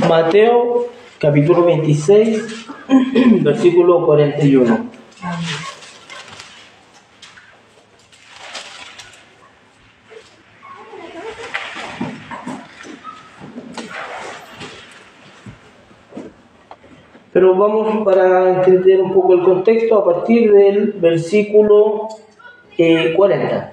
Mateo capítulo 26, versículo 41. Pero vamos, para entender un poco el contexto, a partir del versículo 40.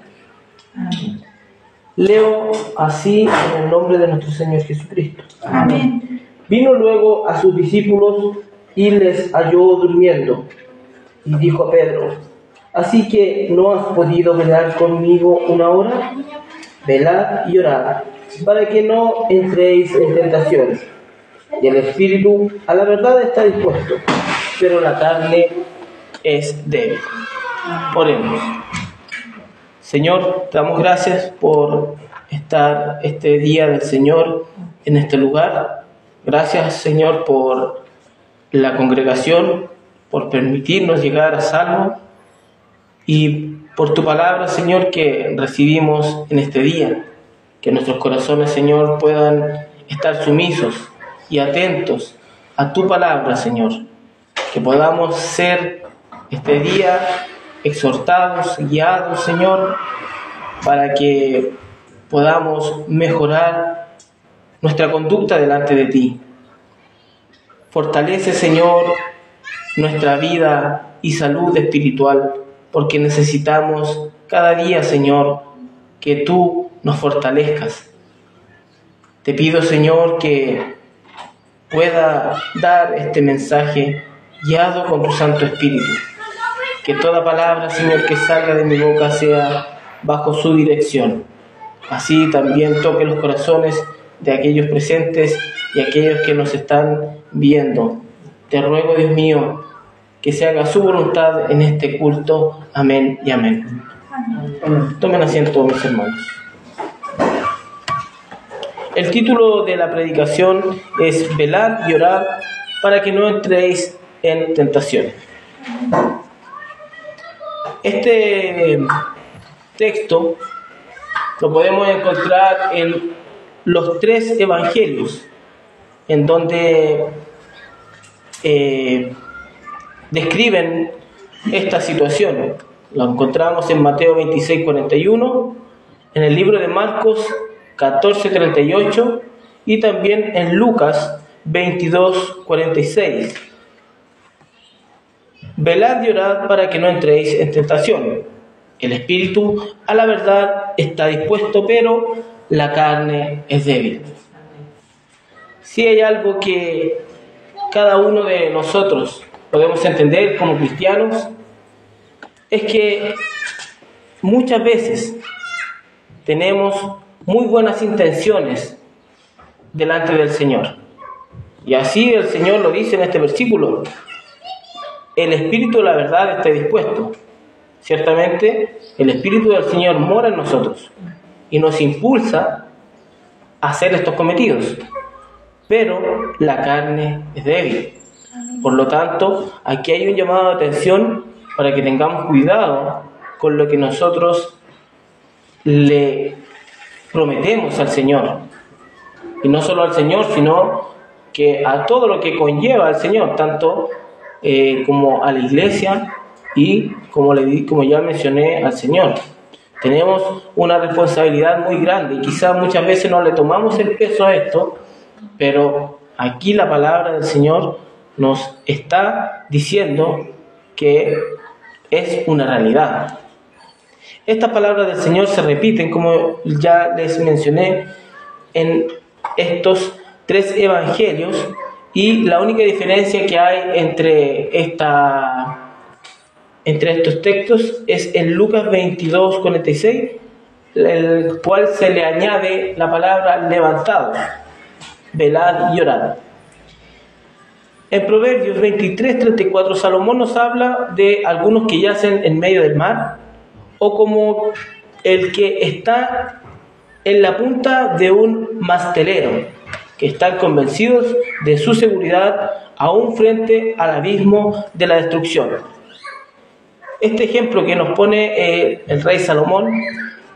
Leo así en el nombre de nuestro Señor Jesucristo. Amén. Vino luego a sus discípulos y les halló durmiendo, y dijo a Pedro: ¿así que no has podido velar conmigo una hora? Velad y orad, para que no entréis en tentación. Y el espíritu a la verdad está dispuesto, pero la carne es débil. Oremos. Señor, te damos gracias por estar este día del Señor en este lugar. Gracias, Señor, por la congregación, por permitirnos llegar a salvo y por tu palabra, Señor, que recibimos en este día. Que nuestros corazones, Señor, puedan estar sumisos y atentos a tu palabra, Señor. Que podamos ser este día exhortados, guiados, Señor, para que podamos mejorar nuestra conducta delante de ti. Fortalece, Señor, nuestra vida y salud espiritual, porque necesitamos cada día, Señor, que tú nos fortalezcas. Te pido, Señor, que pueda dar este mensaje guiado con tu Santo Espíritu. Que toda palabra, Señor, que salga de mi boca sea bajo su dirección. Así también toque los corazones de aquellos presentes y aquellos que nos están viendo. Te ruego, Dios mío, que se haga su voluntad en este culto. Amén y amén. Tomen asiento, mis hermanos. El título de la predicación es Velad y orad para que no entréis en tentación. Este texto lo podemos encontrar en los 3 evangelios, en donde describen esta situación. Lo encontramos en Mateo 26, 41, en el libro de Marcos 14, 38 y también en Lucas 22, 46. Velad y orad para que no entréis en tentación. El espíritu a la verdad está dispuesto, pero la carne es débil. Si hay algo que cada uno de nosotros podemos entender como cristianos, es que muchas veces tenemos muy buenas intenciones delante del Señor. Y así el Señor lo dice en este versículo: el espíritu de la verdad está dispuesto. Ciertamente, el espíritu del Señor mora en nosotros y nos impulsa a hacer estos cometidos. Pero la carne es débil. Por lo tanto, aquí hay un llamado de atención para que tengamos cuidado con lo que nosotros le prometemos al Señor. Y no solo al Señor, sino que a todo lo que conlleva al Señor, tanto como a la iglesia y como ya mencioné, al Señor. Tenemos una responsabilidad muy grande y quizás muchas veces no le tomamos el peso a esto, pero aquí la palabra del Señor nos está diciendo que es una realidad. Estas palabras del Señor se repiten, como ya les mencioné, en estos 3 evangelios, y la única diferencia que hay entre estos textos es en Lucas 22, 46, el cual se le añade la palabra levantado, velad y orad. En Proverbios 23, 34, Salomón nos habla de algunos que yacen en medio del mar, o como el que está en la punta de un mastelero, que están convencidos de su seguridad aún frente al abismo de la destrucción. Este ejemplo que nos pone el rey Salomón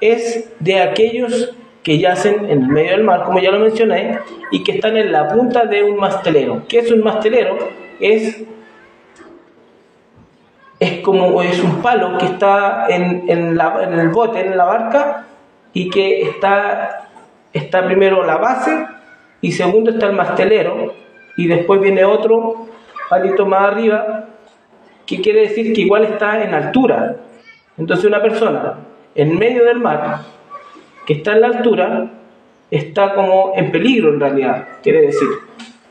es de aquellos que yacen en el medio del mar, como ya lo mencioné, y que están en la punta de un mastelero. ¿Qué es un mastelero? Es un palo que está en el bote, en la barca, y que está primero la base, y segundo está el mastelero, y después viene otro palito más arriba, que quiere decir que igual está en altura. Entonces una persona en medio del mar, que está en la altura, está como en peligro en realidad, quiere decir.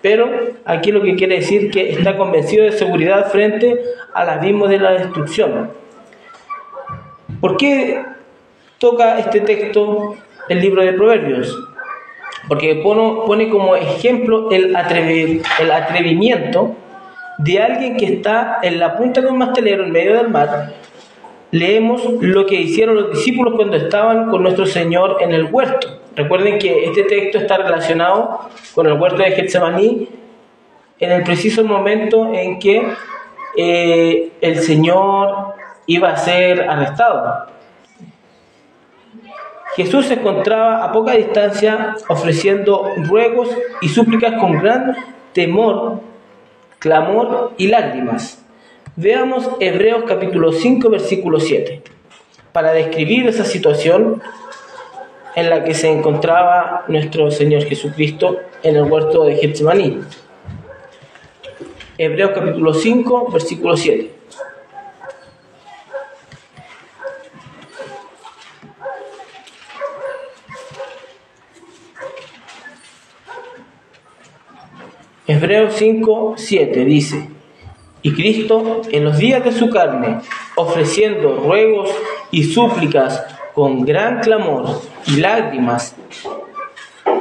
Pero aquí lo que quiere decir que está convencido de seguridad frente al abismo de la destrucción. ¿Por qué toca este texto el libro de Proverbios? Porque pone como ejemplo el atrevimiento de alguien que está en la punta de un mastelero en medio del mar. Leemos lo que hicieron los discípulos cuando estaban con nuestro Señor en el huerto. Recuerden que este texto está relacionado con el huerto de Getsemaní en el preciso momento en que el Señor iba a ser arrestado. Jesús se encontraba a poca distancia ofreciendo ruegos y súplicas con gran temor, clamor y lágrimas. Veamos Hebreos capítulo 5, versículo 7, para describir esa situación en la que se encontraba nuestro Señor Jesucristo en el huerto de Getsemaní. Hebreos capítulo 5, versículo 7. Hebreos 5, 7 dice: y Cristo, en los días de su carne, ofreciendo ruegos y súplicas con gran clamor y lágrimas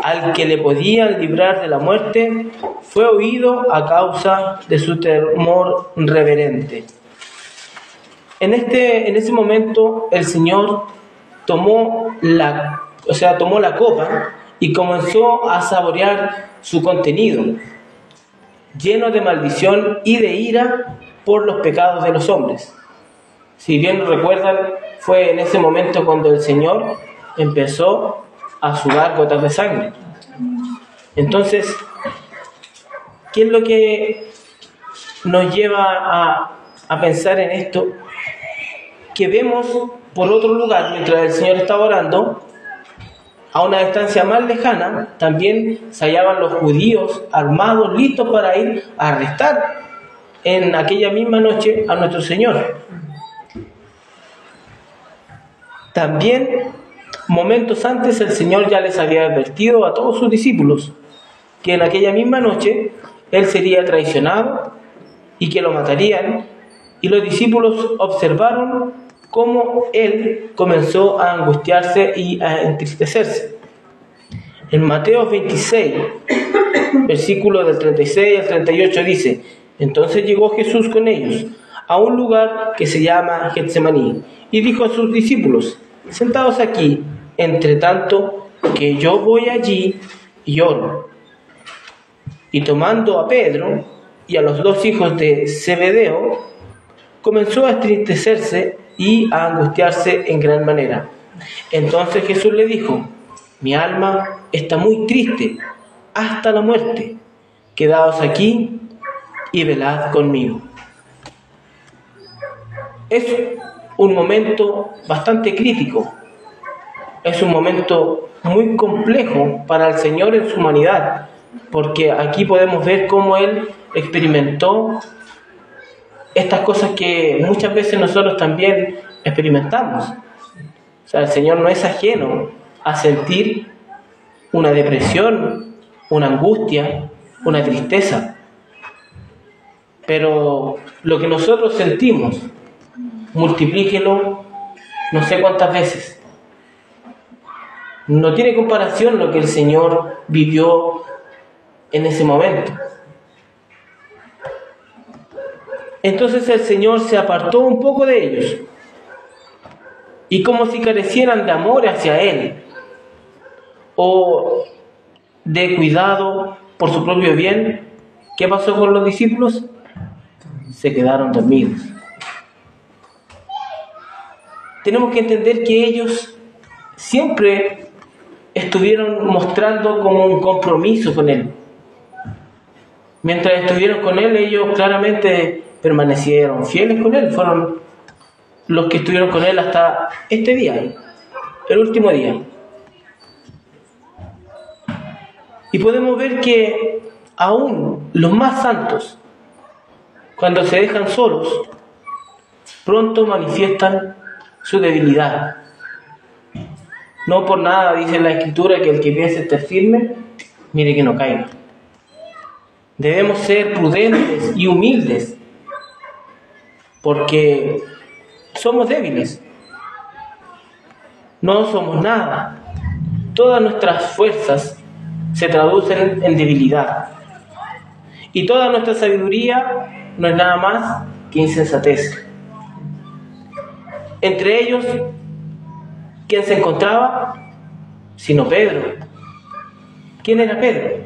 al que le podían librar de la muerte, fue oído a causa de su temor reverente. En ese momento el Señor tomó la copa y comenzó a saborear su contenido, lleno de maldición y de ira por los pecados de los hombres. Si bien recuerdan, fue en ese momento cuando el Señor empezó a sudar gotas de sangre. Entonces, ¿qué es lo que nos lleva a pensar en esto? Que vemos por otro lugar, mientras el Señor estaba orando, a una distancia más lejana, también se hallaban los judíos armados, listos para ir a arrestar en aquella misma noche a nuestro Señor. También, momentos antes, el Señor ya les había advertido a todos sus discípulos que en aquella misma noche Él sería traicionado y que lo matarían, y los discípulos observaron cómo Él comenzó a angustiarse y a entristecerse. En Mateo 26, versículos del 36 al 38 dice: entonces llegó Jesús con ellos a un lugar que se llama Getsemaní, y dijo a sus discípulos: sentaos aquí, entre tanto que yo voy allí y oro. Y tomando a Pedro y a los dos hijos de Zebedeo, comenzó a entristecerse y a angustiarse en gran manera. Entonces Jesús le dijo: mi alma está muy triste hasta la muerte. Quedaos aquí y velad conmigo. Es un momento bastante crítico. Es un momento muy complejo para el Señor en su humanidad, porque aquí podemos ver cómo Él experimentó estas cosas que muchas veces nosotros también experimentamos. O sea, el Señor no es ajeno a sentir una depresión, una angustia, una tristeza. Pero lo que nosotros sentimos, multiplíquelo no sé cuántas veces. No tiene comparación lo que el Señor vivió en ese momento. Entonces el Señor se apartó un poco de ellos, y como si carecieran de amor hacia Él o de cuidado por su propio bien, ¿qué pasó con los discípulos? Se quedaron dormidos. tenemos que entender que ellos siempre estuvieron mostrando como un compromiso con Él. Mientras estuvieron con Él, ellos claramente permanecieron fieles con Él. Fueron los que estuvieron con Él hasta este día, el último día. Y podemos ver que aún los más santos, cuando se dejan solos, pronto manifiestan su debilidad. No por nada dice la Escritura que el que piense estar firme, mire que no caiga. Debemos ser prudentes y humildes, porque somos débiles. No somos nada. Todas nuestras fuerzas se traducen en debilidad. Y toda nuestra sabiduría no es nada más que insensatez. Entre ellos, ¿quién se encontraba? Sino Pedro. ¿Quién era Pedro?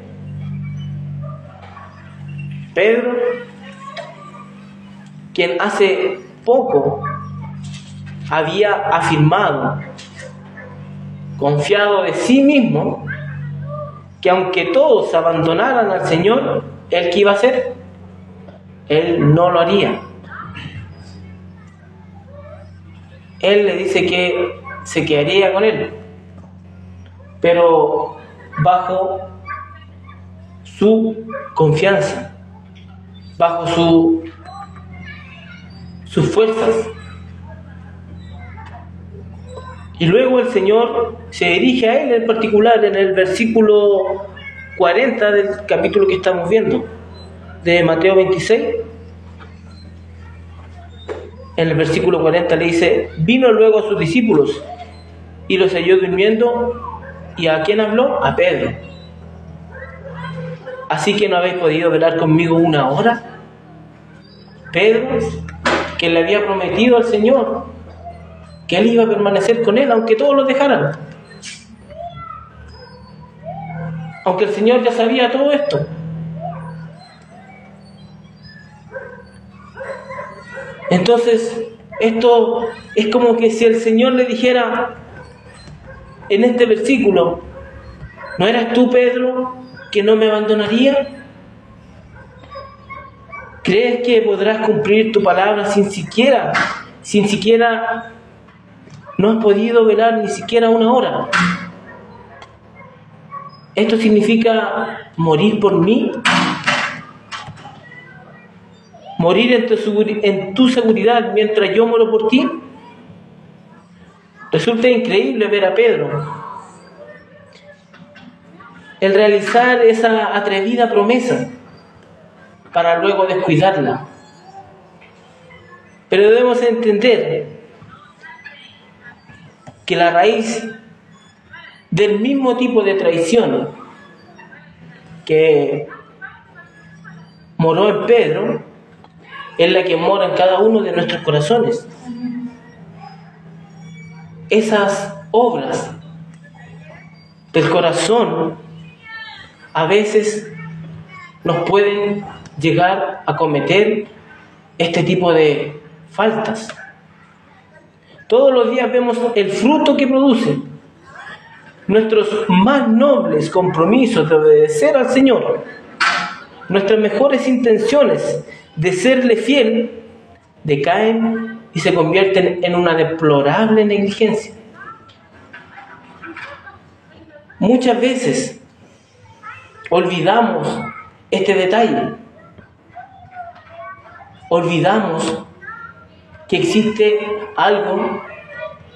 Pedro, quien hace poco había afirmado, confiado de sí mismo, que aunque todos abandonaran al Señor, ¿Él qué iba a hacer? Él no lo haría. Él le dice que se quedaría con Él, pero bajo su confianza, bajo sus fuerzas. Y luego el Señor se dirige a él en particular en el versículo 40 del capítulo que estamos viendo, de Mateo 26. En el versículo 40 le dice: vino luego a sus discípulos y los halló durmiendo. ¿Y a quién habló? A Pedro. ¿Así que no habéis podido velar conmigo una hora? Pedro, que le había prometido al Señor que Él iba a permanecer con Él, aunque todos lo dejaran. Aunque el Señor ya sabía todo esto. Entonces, esto es como que si el Señor le dijera en este versículo: ¿no eras tú, Pedro, que no me abandonaría? ¿Crees que podrás cumplir tu palabra sin siquiera no has podido velar ni siquiera una hora? ¿Esto significa morir por mí? ¿Morir en tu seguridad mientras yo muero por ti? Resulta increíble ver a Pedro el realizar esa atrevida promesa para luego descuidarla. Pero debemos entender que la raíz del mismo tipo de traición que moró en Pedro es la que mora en cada uno de nuestros corazones. Esas obras del corazón a veces nos pueden llegar a cometer este tipo de faltas. Todos los días vemos el fruto que produce. Nuestros más nobles compromisos de obedecer al Señor, nuestras mejores intenciones de serle fiel, decaen y se convierten en una deplorable negligencia. Muchas veces olvidamos este detalle. Olvidamos que existe algo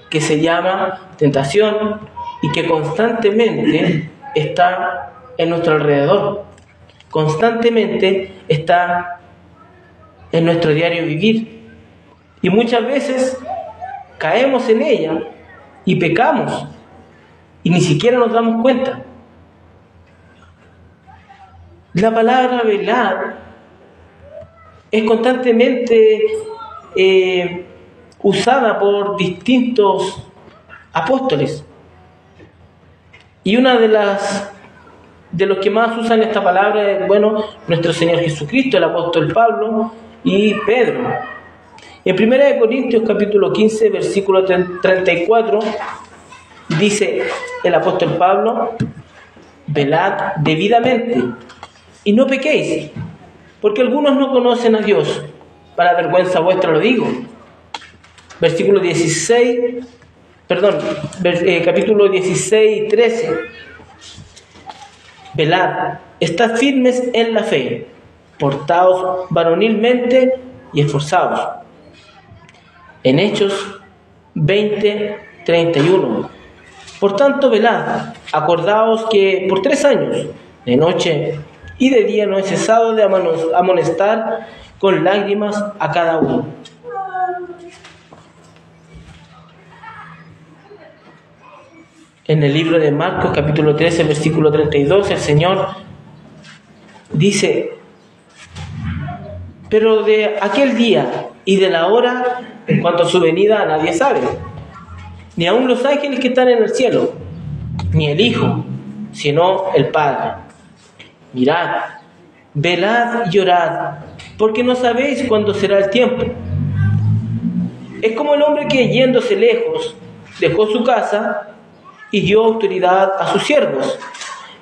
que se llama tentación y que constantemente está en nuestro alrededor, constantemente está en nuestro diario vivir. Y muchas veces caemos en ella y pecamos y ni siquiera nos damos cuenta. La palabra velar es constantemente usada por distintos apóstoles. Y una de los que más usan esta palabra es, nuestro Señor Jesucristo, el apóstol Pablo y Pedro. En 1 Corintios capítulo 15, versículo 34, dice el apóstol Pablo: velad debidamente y no pequéis, porque algunos no conocen a Dios. Para vergüenza vuestra lo digo. Versículo 16, capítulo 16, 13. Velad, estad firmes en la fe, portaos varonilmente y esforzaos. En Hechos 20, 31. Por tanto, velad, acordaos que por 3 años, de noche y de día, no he cesado de amonestar con lágrimas a cada uno. En el libro de Marcos, capítulo 13, versículo 32, el Señor dice: pero de aquel día y de la hora, en cuanto a su venida, nadie sabe, ni aun los ángeles que están en el cielo, ni el Hijo, sino el Padre. Mirad, velad y orad, porque no sabéis cuándo será el tiempo. Es como el hombre que, yéndose lejos, dejó su casa y dio autoridad a sus siervos,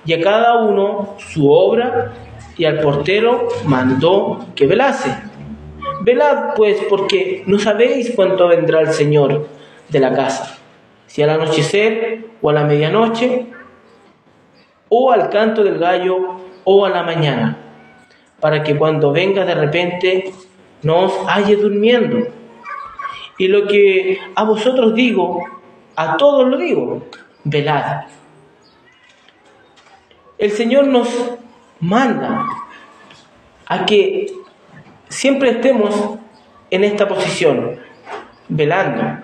y a cada uno su obra, y al portero mandó que velase. Velad, pues, porque no sabéis cuándo vendrá el Señor de la casa, si al anochecer, o a la medianoche, o al canto del gallo, o a la mañana, para que cuando venga de repente no os halle durmiendo. Y lo que a vosotros digo, a todos lo digo: velad. El Señor nos manda a que siempre estemos en esta posición, velando.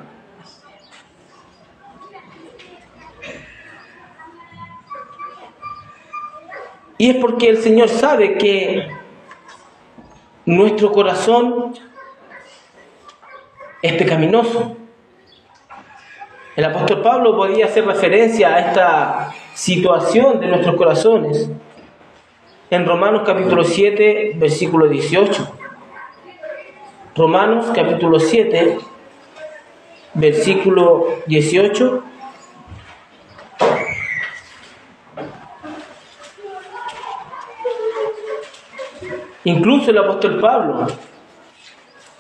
Y es porque el Señor sabe que nuestro corazón es pecaminoso. El apóstol Pablo podía hacer referencia a esta situación de nuestros corazones en Romanos capítulo 7, versículo 18. Romanos capítulo 7, versículo 18. Incluso el apóstol Pablo,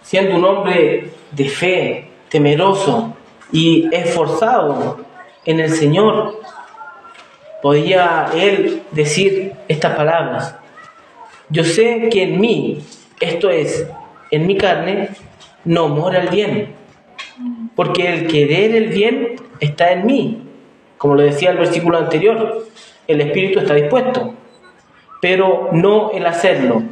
siendo un hombre de fe, temeroso y esforzado en el Señor, podía él decir estas palabras: yo sé que en mí, esto es, en mi carne, no mora el bien, porque el querer el bien está en mí. Como lo decía el versículo anterior, el espíritu está dispuesto, pero no el hacerlo.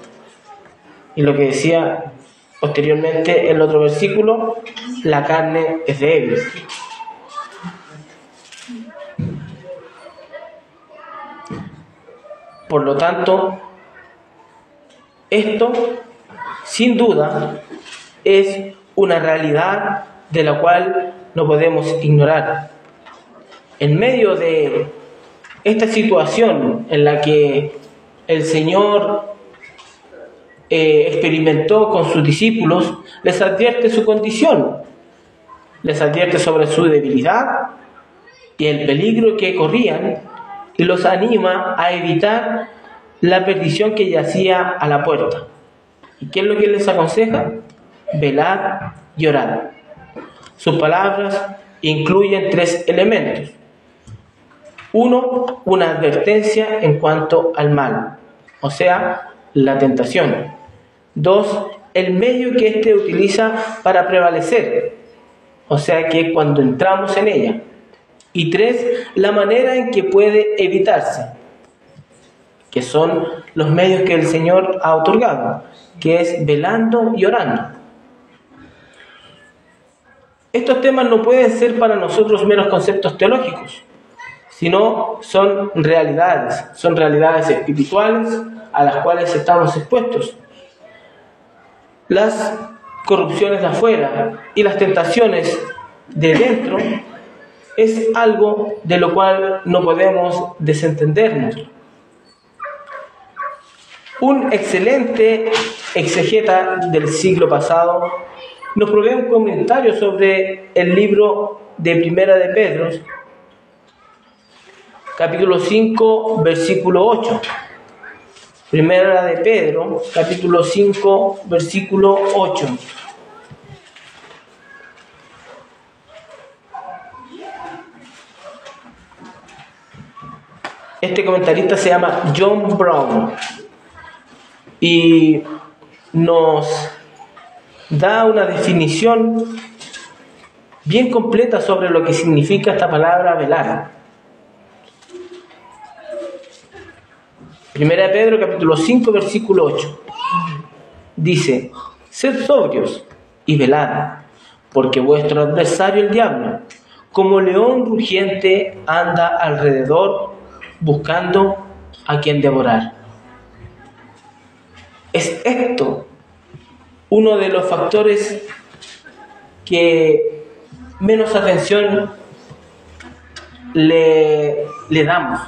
Y lo que decía posteriormente el otro versículo: la carne es débil. Por lo tanto, esto, sin duda, es una realidad de la cual no podemos ignorar. En medio de esta situación en la que el Señor experimentó con sus discípulos, les advierte su condición, les advierte sobre su debilidad y el peligro que corrían, y los anima a evitar la perdición que yacía a la puerta. ¿Y qué es lo que les aconseja? Velad y orad. Sus palabras incluyen 3 elementos. 1, una advertencia en cuanto al mal, o sea, la tentación. 2, el medio que éste utiliza para prevalecer, o sea que cuando entramos en ella. Y 3, la manera en que puede evitarse, que son los medios que el Señor ha otorgado, que es velando y orando. Estos temas no pueden ser para nosotros meros conceptos teológicos, sino son realidades espirituales a las cuales estamos expuestos. Las corrupciones de afuera y las tentaciones de dentro es algo de lo cual no podemos desentendernos. Un excelente exegeta del siglo pasado nos provee un comentario sobre el libro de Primera de Pedro, capítulo 5, versículo 8. Primera de Pedro, capítulo 5, versículo 8. Este comentarista se llama John Brown y nos da una definición bien completa sobre lo que significa esta palabra velar. Primera de Pedro, capítulo 5, versículo 8. Dice: sed sobrios y velad, porque vuestro adversario el diablo, como león rugiente, anda alrededor buscando a quien devorar. Es esto uno de los factores que menos atención le damos.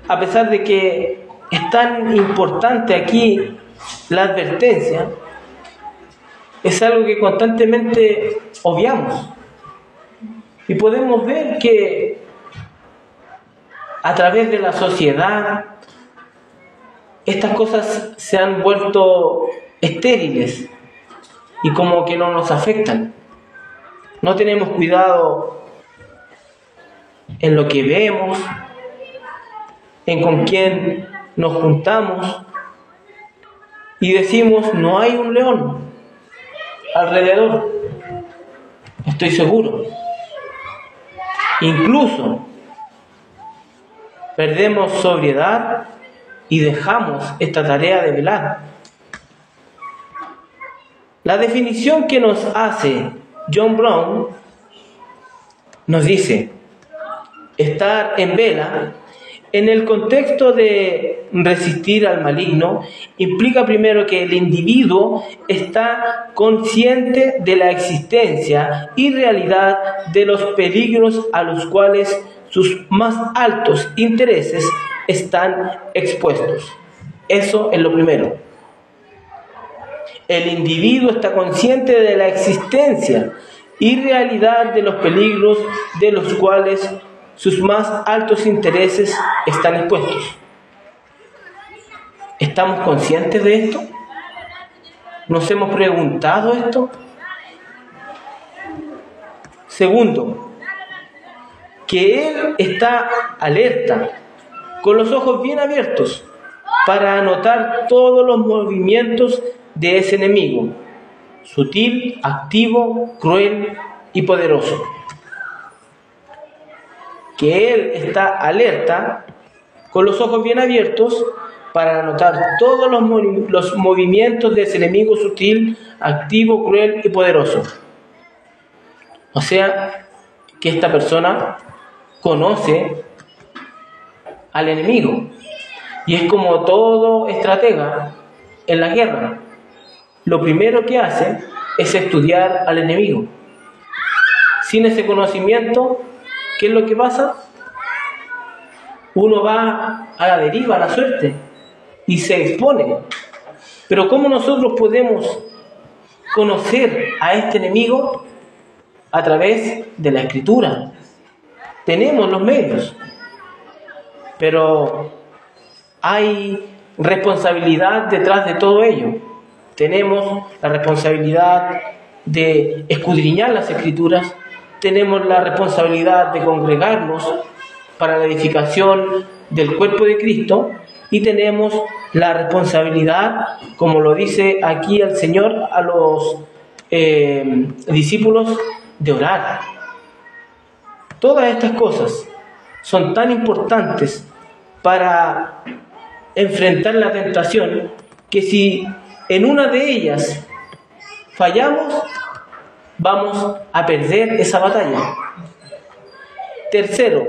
A pesar de que es tan importante aquí la advertencia, es algo que constantemente obviamos. Y podemos ver que a través de la sociedad estas cosas se han vuelto estériles y como que no nos afectan. No tenemos cuidado en lo que vemos, en con quién nos juntamos, y decimos: no hay un león alrededor, estoy seguro. Incluso perdemos sobriedad y dejamos esta tarea de velar. La definición que nos hace John Brown nos dice: estar en vela, en el contexto de resistir al maligno, implica primero que el individuo está consciente de la existencia y realidad de los peligros a los cuales sus más altos intereses están expuestos. Eso es lo primero. El individuo está consciente de la existencia y realidad de los peligros de los cuales sus más altos intereses están expuestos. ¿Estamos conscientes de esto? ¿Nos hemos preguntado esto? Segundo, que él está alerta, con los ojos bien abiertos, para anotar todos los movimientos de ese enemigo, sutil, activo, cruel y poderoso. Que él está alerta, con los ojos bien abiertos, para anotar todos los movimientos de ese enemigo sutil, activo, cruel y poderoso. O sea, que esta persona conoce al enemigo. Y es como todo estratega en la guerra. Lo primero que hace es estudiar al enemigo. Sin ese conocimiento, ¿qué es lo que pasa? Uno va a la deriva, a la suerte, y se expone. Pero ¿cómo nosotros podemos conocer a este enemigo? A través de la Escritura. Tenemos los medios, pero hay responsabilidad detrás de todo ello. Tenemos la responsabilidad de escudriñar las Escrituras, tenemos la responsabilidad de congregarnos para la edificación del cuerpo de Cristo, y tenemos la responsabilidad, como lo dice aquí el Señor a los discípulos, de orar. Todas estas cosas son tan importantes para enfrentar la tentación, que si en una de ellas fallamos, vamos a perder esa batalla. Tercero,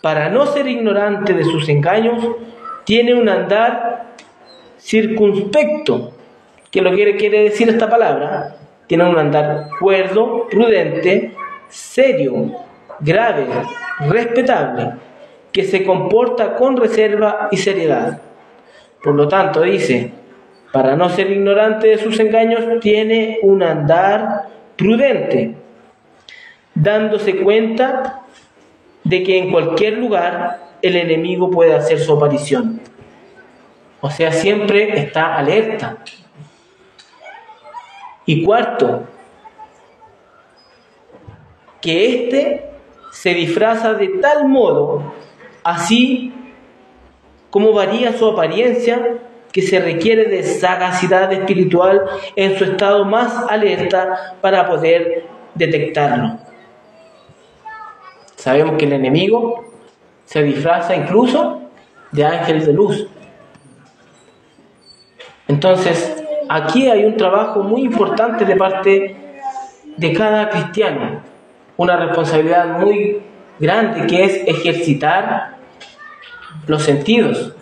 para no ser ignorante de sus engaños, tiene un andar circunspecto. ¿Qué lo que quiere decir esta palabra? Tiene un andar cuerdo, prudente, serio, grave, respetable, que se comporta con reserva y seriedad. Por lo tanto, dice: para no ser ignorante de sus engaños, tiene un andar prudente, dándose cuenta de que en cualquier lugar el enemigo puede hacer su aparición. O sea, siempre está alerta. Y cuarto, que éste se disfraza de tal modo, así como varía su apariencia, que se requiere de sagacidad espiritual en su estado más alerta para poder detectarlo. Sabemos que el enemigo se disfraza incluso de ángel de luz. Entonces, aquí hay un trabajo muy importante de parte de cada cristiano, una responsabilidad muy grande que es ejercitar los sentidos.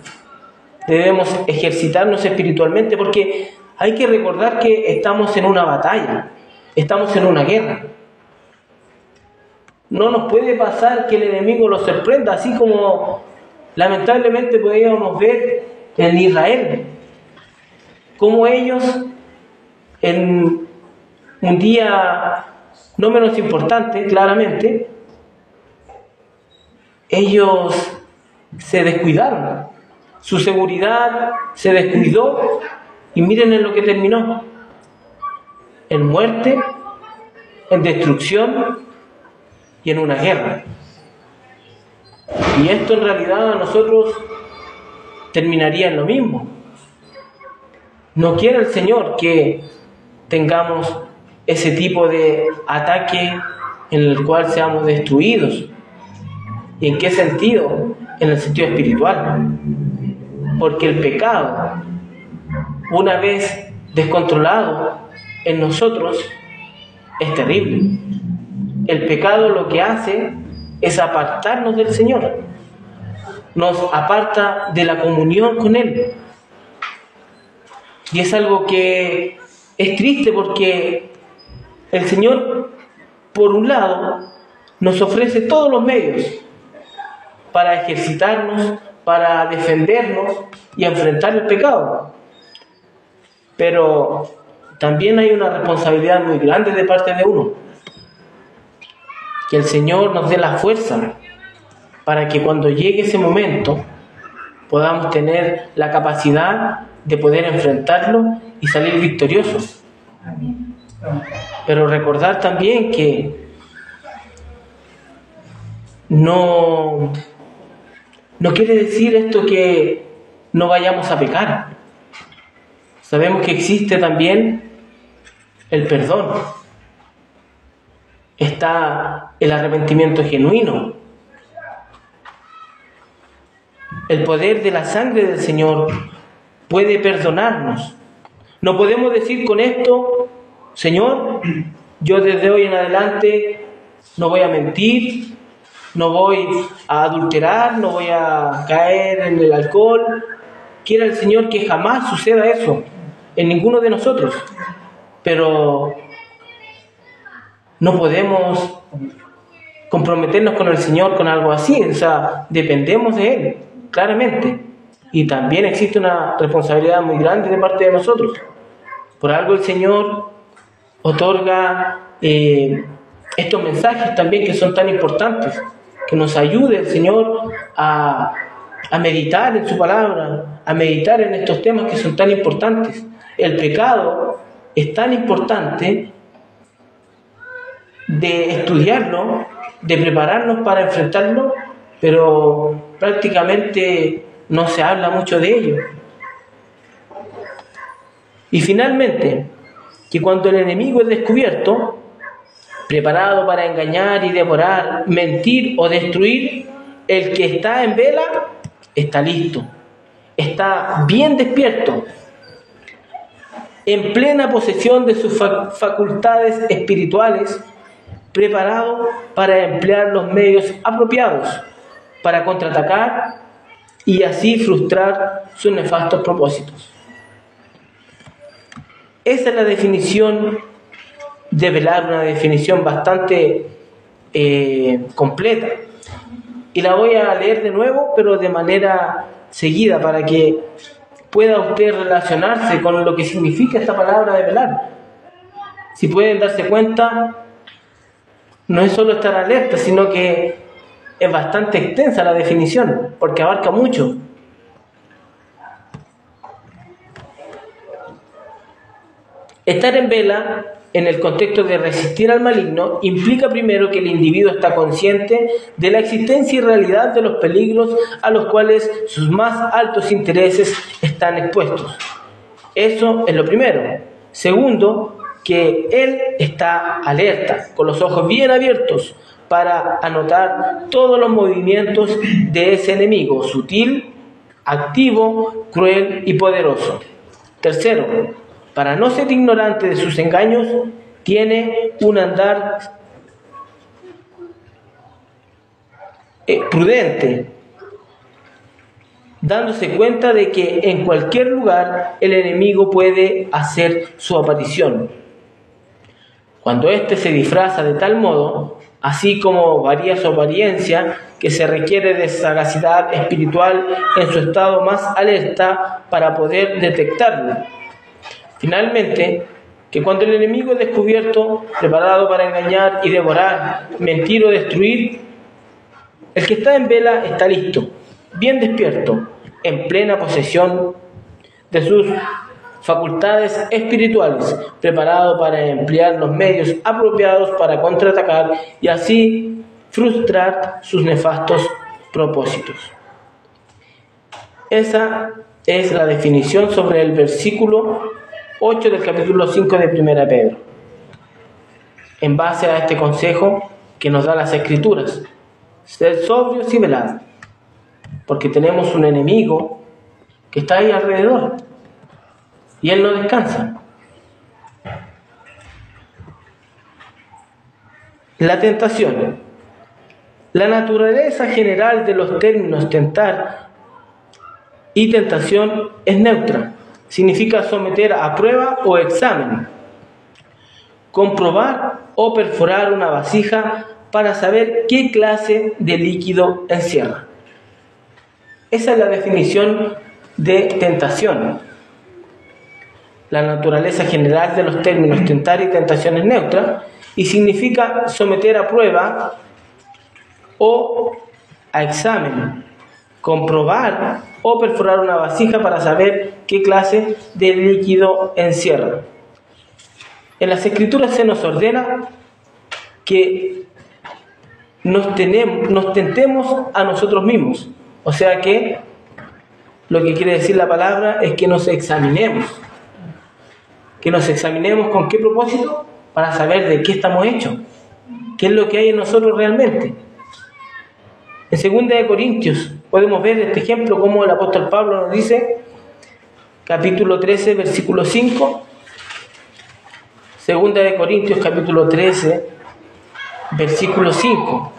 Debemos ejercitarnos espiritualmente porque hay que recordar que estamos en una batalla, estamos en una guerra. No nos puede pasar que el enemigo los sorprenda, así como lamentablemente podíamos ver en Israel, como ellos en un día no menos importante, claramente, ellos se descuidaron. Su seguridad se descuidó y miren en lo que terminó: en muerte, en destrucción y en una guerra. Y esto en realidad a nosotros terminaría en lo mismo. No quiere el Señor que tengamos ese tipo de ataque en el cual seamos destruidos. ¿Y en qué sentido? En el sentido espiritual. Porque el pecado, una vez descontrolado en nosotros, es terrible. El pecado lo que hace es apartarnos del Señor. Nos aparta de la comunión con Él. Y es algo que es triste porque el Señor, por un lado, nos ofrece todos los medios para ejercitarnos, para defendernos y enfrentar el pecado. Pero también hay una responsabilidad muy grande de parte de uno. Que el Señor nos dé la fuerza para que cuando llegue ese momento podamos tener la capacidad de poder enfrentarlo y salir victoriosos. Pero recordar también que no quiere decir esto que no vayamos a pecar. Sabemos que existe también el perdón. Está el arrepentimiento genuino. El poder de la sangre del Señor puede perdonarnos. No podemos decir con esto: Señor, yo desde hoy en adelante no voy a mentir, no voy a adulterar, no voy a caer en el alcohol. Quiera el Señor que jamás suceda eso en ninguno de nosotros. Pero no podemos comprometernos con el Señor con algo así. O sea, dependemos de Él, claramente. Y también existe una responsabilidad muy grande de parte de nosotros. Por algo el Señor otorga estos mensajes también que son tan importantes, que nos ayude el Señor a meditar en su palabra, a meditar en estos temas que son tan importantes. El pecado es tan importante de estudiarlo, de prepararnos para enfrentarlo, pero prácticamente no se habla mucho de ello. Y finalmente, que cuando el enemigo es descubierto, preparado para engañar y devorar, mentir o destruir, el que está en vela está listo, está bien despierto, en plena posesión de sus facultades espirituales, preparado para emplear los medios apropiados para contraatacar y así frustrar sus nefastos propósitos. Esa es la definición de velar, una definición bastante completa. Y la voy a leer de nuevo, pero de manera seguida, para que pueda usted relacionarse con lo que significa esta palabra de velar. Si pueden darse cuenta, no es solo estar alerta, sino que es bastante extensa la definición, porque abarca mucho. Estar en vela, en el contexto de resistir al maligno, implica primero que el individuo está consciente de la existencia y realidad de los peligros a los cuales sus más altos intereses están expuestos. Eso es lo primero. Segundo, que él está alerta, con los ojos bien abiertos, para anotar todos los movimientos de ese enemigo, sutil, activo, cruel y poderoso. Tercero, para no ser ignorante de sus engaños, tiene un andar prudente, dándose cuenta de que en cualquier lugar el enemigo puede hacer su aparición. Cuando éste se disfraza de tal modo, así como varía su apariencia, que se requiere de sagacidad espiritual en su estado más alerta para poder detectarlo. Finalmente, que cuando el enemigo es descubierto, preparado para engañar y devorar, mentir o destruir, el que está en vela está listo, bien despierto, en plena posesión de sus facultades espirituales, preparado para emplear los medios apropiados para contraatacar y así frustrar sus nefastos propósitos. Esa es la definición sobre el versículo 8 del capítulo 5 de 1 Pedro. En base a este consejo que nos da las Escrituras, sed sobrios y velad, porque tenemos un enemigo que está ahí alrededor y él no descansa. La tentación. La naturaleza general de los términos tentar y tentación es neutra. Significa someter a prueba o examen, comprobar o perforar una vasija para saber qué clase de líquido encierra. Esa es la definición de tentación. La naturaleza general de los términos tentar y tentación es neutra y significa someter a prueba o a examen, comprobar o perforar una vasija para saber qué clase de líquido encierra. En las Escrituras se nos ordena que nos tentemos a nosotros mismos. O sea que lo que quiere decir la palabra es que nos examinemos. Que nos examinemos con qué propósito, para saber de qué estamos hechos, qué es lo que hay en nosotros realmente. En 2 Corintios podemos ver este ejemplo, como el apóstol Pablo nos dice, capítulo 13, versículo 5. 2 Corintios, capítulo 13, versículo 5.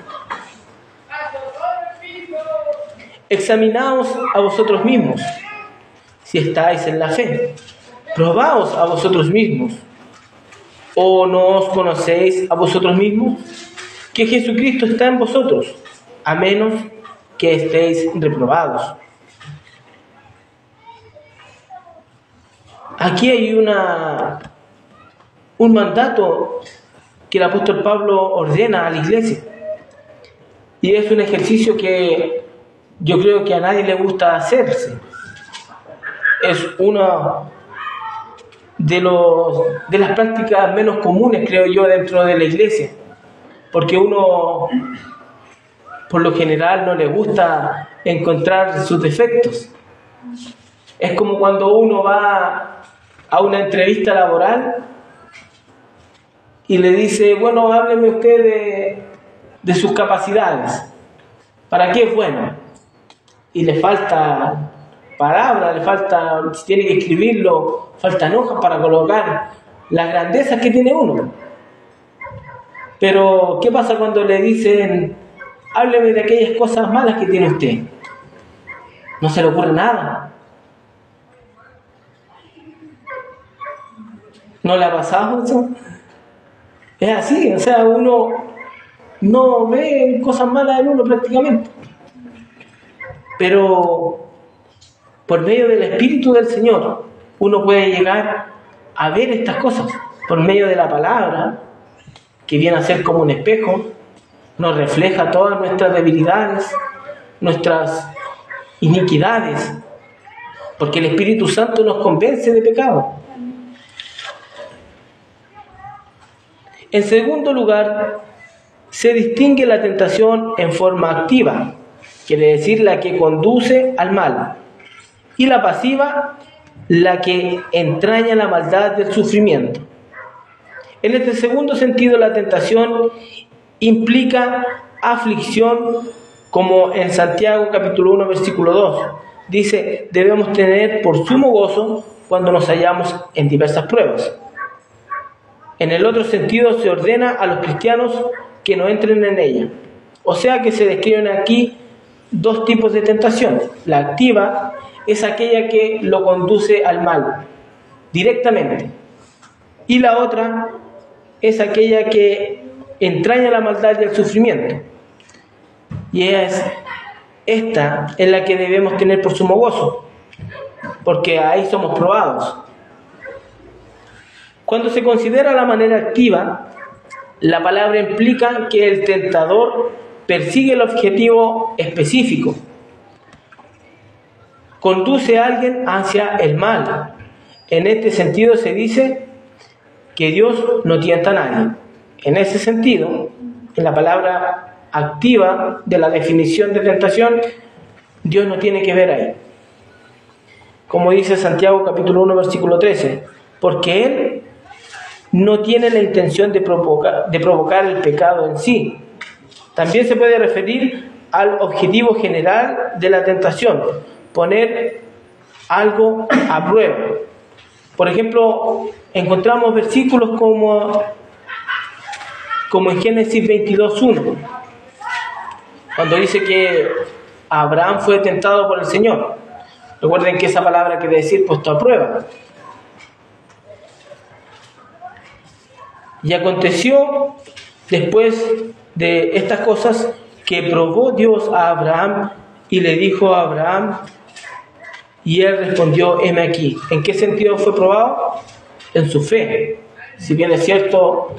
Examinaos a vosotros mismos, si estáis en la fe. Probaos a vosotros mismos. ¿O no os conocéis a vosotros mismos? Que Jesucristo está en vosotros, a menos que estéis reprobados. Aquí hay un mandato que el apóstol Pablo ordena a la iglesia. Y es un ejercicio que yo creo que a nadie le gusta hacerse. Es una de las prácticas menos comunes, creo yo, dentro de la iglesia. Porque uno, por lo general, no le gusta encontrar sus defectos. Es como cuando uno va a una entrevista laboral y le dice, bueno, hábleme usted de sus capacidades. ¿Para qué es bueno? Y le falta palabras, le falta, si tiene que escribirlo, faltan hojas para colocar las grandezas que tiene uno. Pero, ¿qué pasa cuando le dicen, hábleme de aquellas cosas malas que tiene usted? No se le ocurre nada. ¿No le ha pasado eso? Es así, o sea, uno no ve cosas malas en uno prácticamente. Pero Por medio del Espíritu del Señor, uno puede llegar a ver estas cosas. Por medio de la palabra, que viene a ser como un espejo, nos refleja todas nuestras debilidades, nuestras iniquidades, porque el Espíritu Santo nos convence de pecado. En segundo lugar, se distingue la tentación en forma activa, quiere decir la que conduce al mal, y la pasiva, la que entraña la maldad del sufrimiento. En este segundo sentido, la tentación implica aflicción, como en Santiago capítulo 1, versículo 2. Dice, debemos tener por sumo gozo cuando nos hallamos en diversas pruebas. En el otro sentido, se ordena a los cristianos que no entren en ella. O sea que se describen aquí dos tipos de tentación. La activa es aquella que lo conduce al mal, directamente. Y la otra es aquella que entraña la maldad y el sufrimiento. Y es esta en la que debemos tener por sumo gozo, porque ahí somos probados. Cuando se considera la manera activa, la palabra implica que el tentador persigue el objetivo específico, conduce a alguien hacia el mal. En este sentido se dice que Dios no tienta a nadie. En ese sentido, en la palabra activa de la definición de tentación, Dios no tiene que ver ahí. Como dice Santiago capítulo 1 versículo 13, porque Él no tiene la intención de provocar el pecado en sí. También se puede referir al objetivo general de la tentación, poner algo a prueba. Por ejemplo, encontramos versículos como en Génesis 22:1, cuando dice que Abraham fue tentado por el Señor. Recuerden que esa palabra quiere decir puesto a prueba. Y aconteció después de estas cosas que probó Dios a Abraham y le dijo a Abraham, y él respondió, heme aquí. ¿En qué sentido fue probado? En su fe. Si bien es cierto,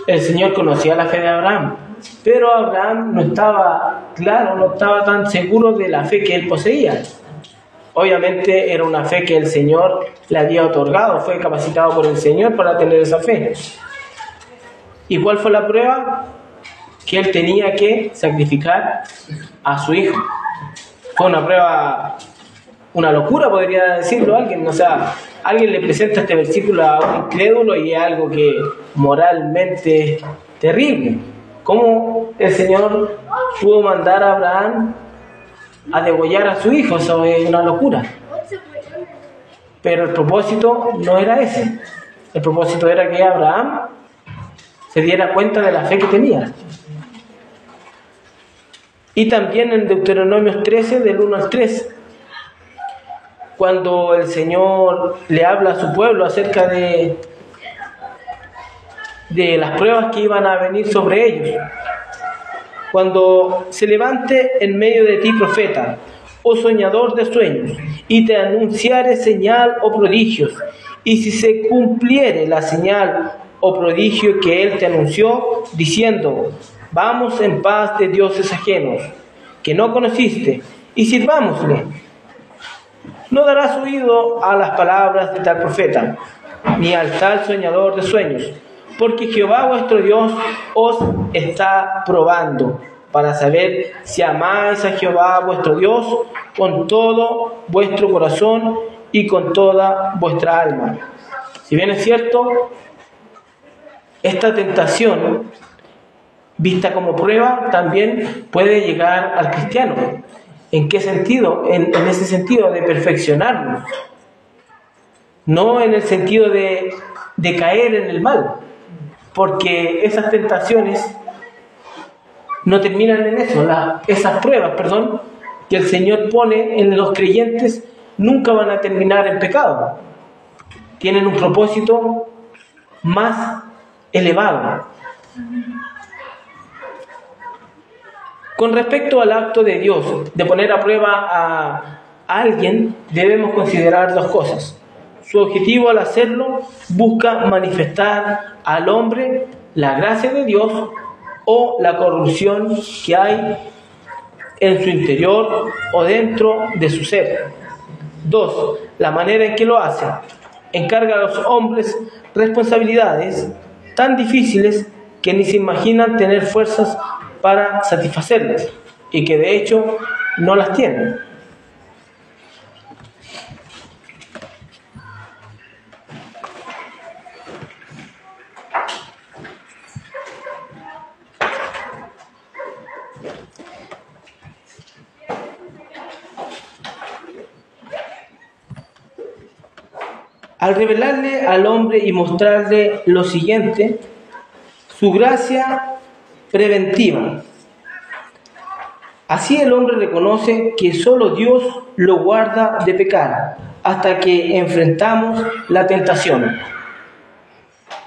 el Señor conocía la fe de Abraham, pero Abraham no estaba claro, no estaba tan seguro de la fe que él poseía. Obviamente era una fe que el Señor le había otorgado, fue capacitado por el Señor para tener esa fe. ¿Y cuál fue la prueba? Que él tenía que sacrificar a su hijo. Fue una prueba, una locura podría decirlo alguien. O sea, alguien le presenta este versículo a un incrédulo y es algo que moralmente es terrible. ¿Cómo el Señor pudo mandar a Abraham a degollar a su hijo? Eso es una locura. Pero el propósito no era ese. El propósito era que Abraham se diera cuenta de la fe que tenía. Y también en Deuteronomio 13, del 1 al 3, cuando el Señor le habla a su pueblo acerca de las pruebas que iban a venir sobre ellos. Cuando se levante en medio de ti profeta, o soñador de sueños, y te anunciare señal o prodigios, y si se cumpliere la señal o prodigio que él te anunció, diciendo, vamos en paz de dioses ajenos, que no conociste, y sirvámosle. No darás oído a las palabras de tal profeta, ni al tal soñador de sueños, porque Jehová vuestro Dios os está probando, para saber si amáis a Jehová vuestro Dios con todo vuestro corazón y con toda vuestra alma. Si bien es cierto, esta tentación, vista como prueba, también puede llegar al cristiano. ¿En qué sentido? En ese sentido de perfeccionarnos. No en el sentido de caer en el mal. Porque esas tentaciones no terminan en eso. Esas pruebas, que el Señor pone en los creyentes nunca van a terminar en pecado. Tienen un propósito más elevado. Con respecto al acto de Dios de poner a prueba a alguien, debemos considerar dos cosas. Su objetivo al hacerlo busca manifestar al hombre la gracia de Dios o la corrupción que hay en su interior o dentro de su ser. 2. La manera en que lo hace. Encarga a los hombres responsabilidades tan difíciles que ni se imaginan tener fuerzas para satisfacerlas y que de hecho no las tienen. Al revelarle al hombre y mostrarle lo siguiente, su gracia preventiva. Así el hombre reconoce que solo Dios lo guarda de pecar hasta que enfrentamos la tentación.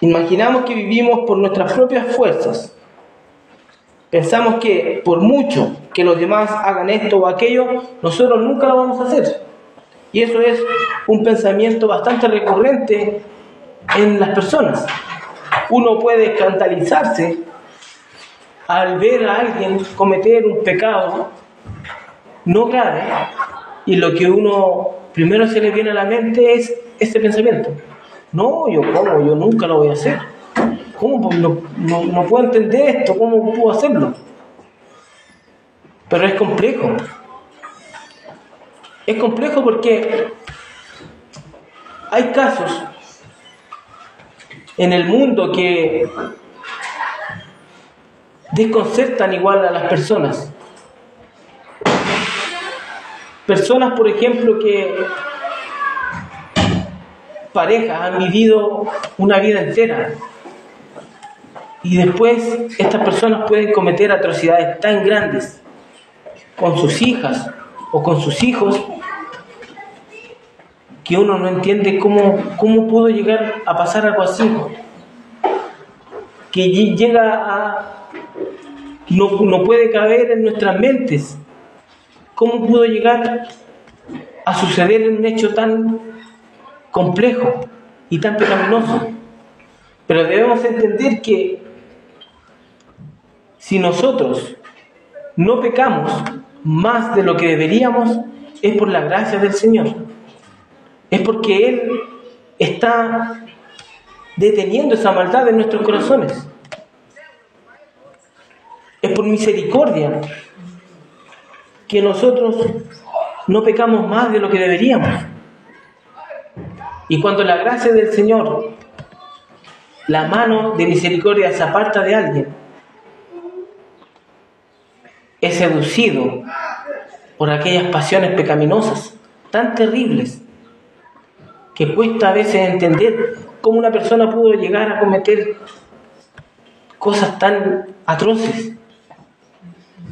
Imaginamos que vivimos por nuestras propias fuerzas. Pensamos que por mucho que los demás hagan esto o aquello, nosotros nunca lo vamos a hacer. Y eso es un pensamiento bastante recurrente en las personas. Uno puede escandalizarse al ver a alguien cometer un pecado no grave, y lo que uno primero se le viene a la mente es este pensamiento. No, yo nunca lo voy a hacer. ¿Cómo? No puedo entender esto, ¿cómo puedo hacerlo? Pero es complejo. Es complejo porque hay casos en el mundo que desconcertan igual a las personas. Personas, por ejemplo, que parejas han vivido una vida entera y después estas personas pueden cometer atrocidades tan grandes con sus hijas o con sus hijos que uno no entiende cómo pudo llegar a pasar algo así, que llega a no puede caber en nuestras mentes. ¿Cómo pudo llegar a suceder en un hecho tan complejo y tan pecaminoso? Pero debemos entender que si nosotros no pecamos más de lo que deberíamos, es por la gracia del Señor. Es porque Él está deteniendo esa maldad en nuestros corazones. Es por misericordia que nosotros no pecamos más de lo que deberíamos. Y cuando la gracia del Señor, la mano de misericordia se aparta de alguien, es seducido por aquellas pasiones pecaminosas tan terribles que cuesta a veces entender cómo una persona pudo llegar a cometer cosas tan atroces.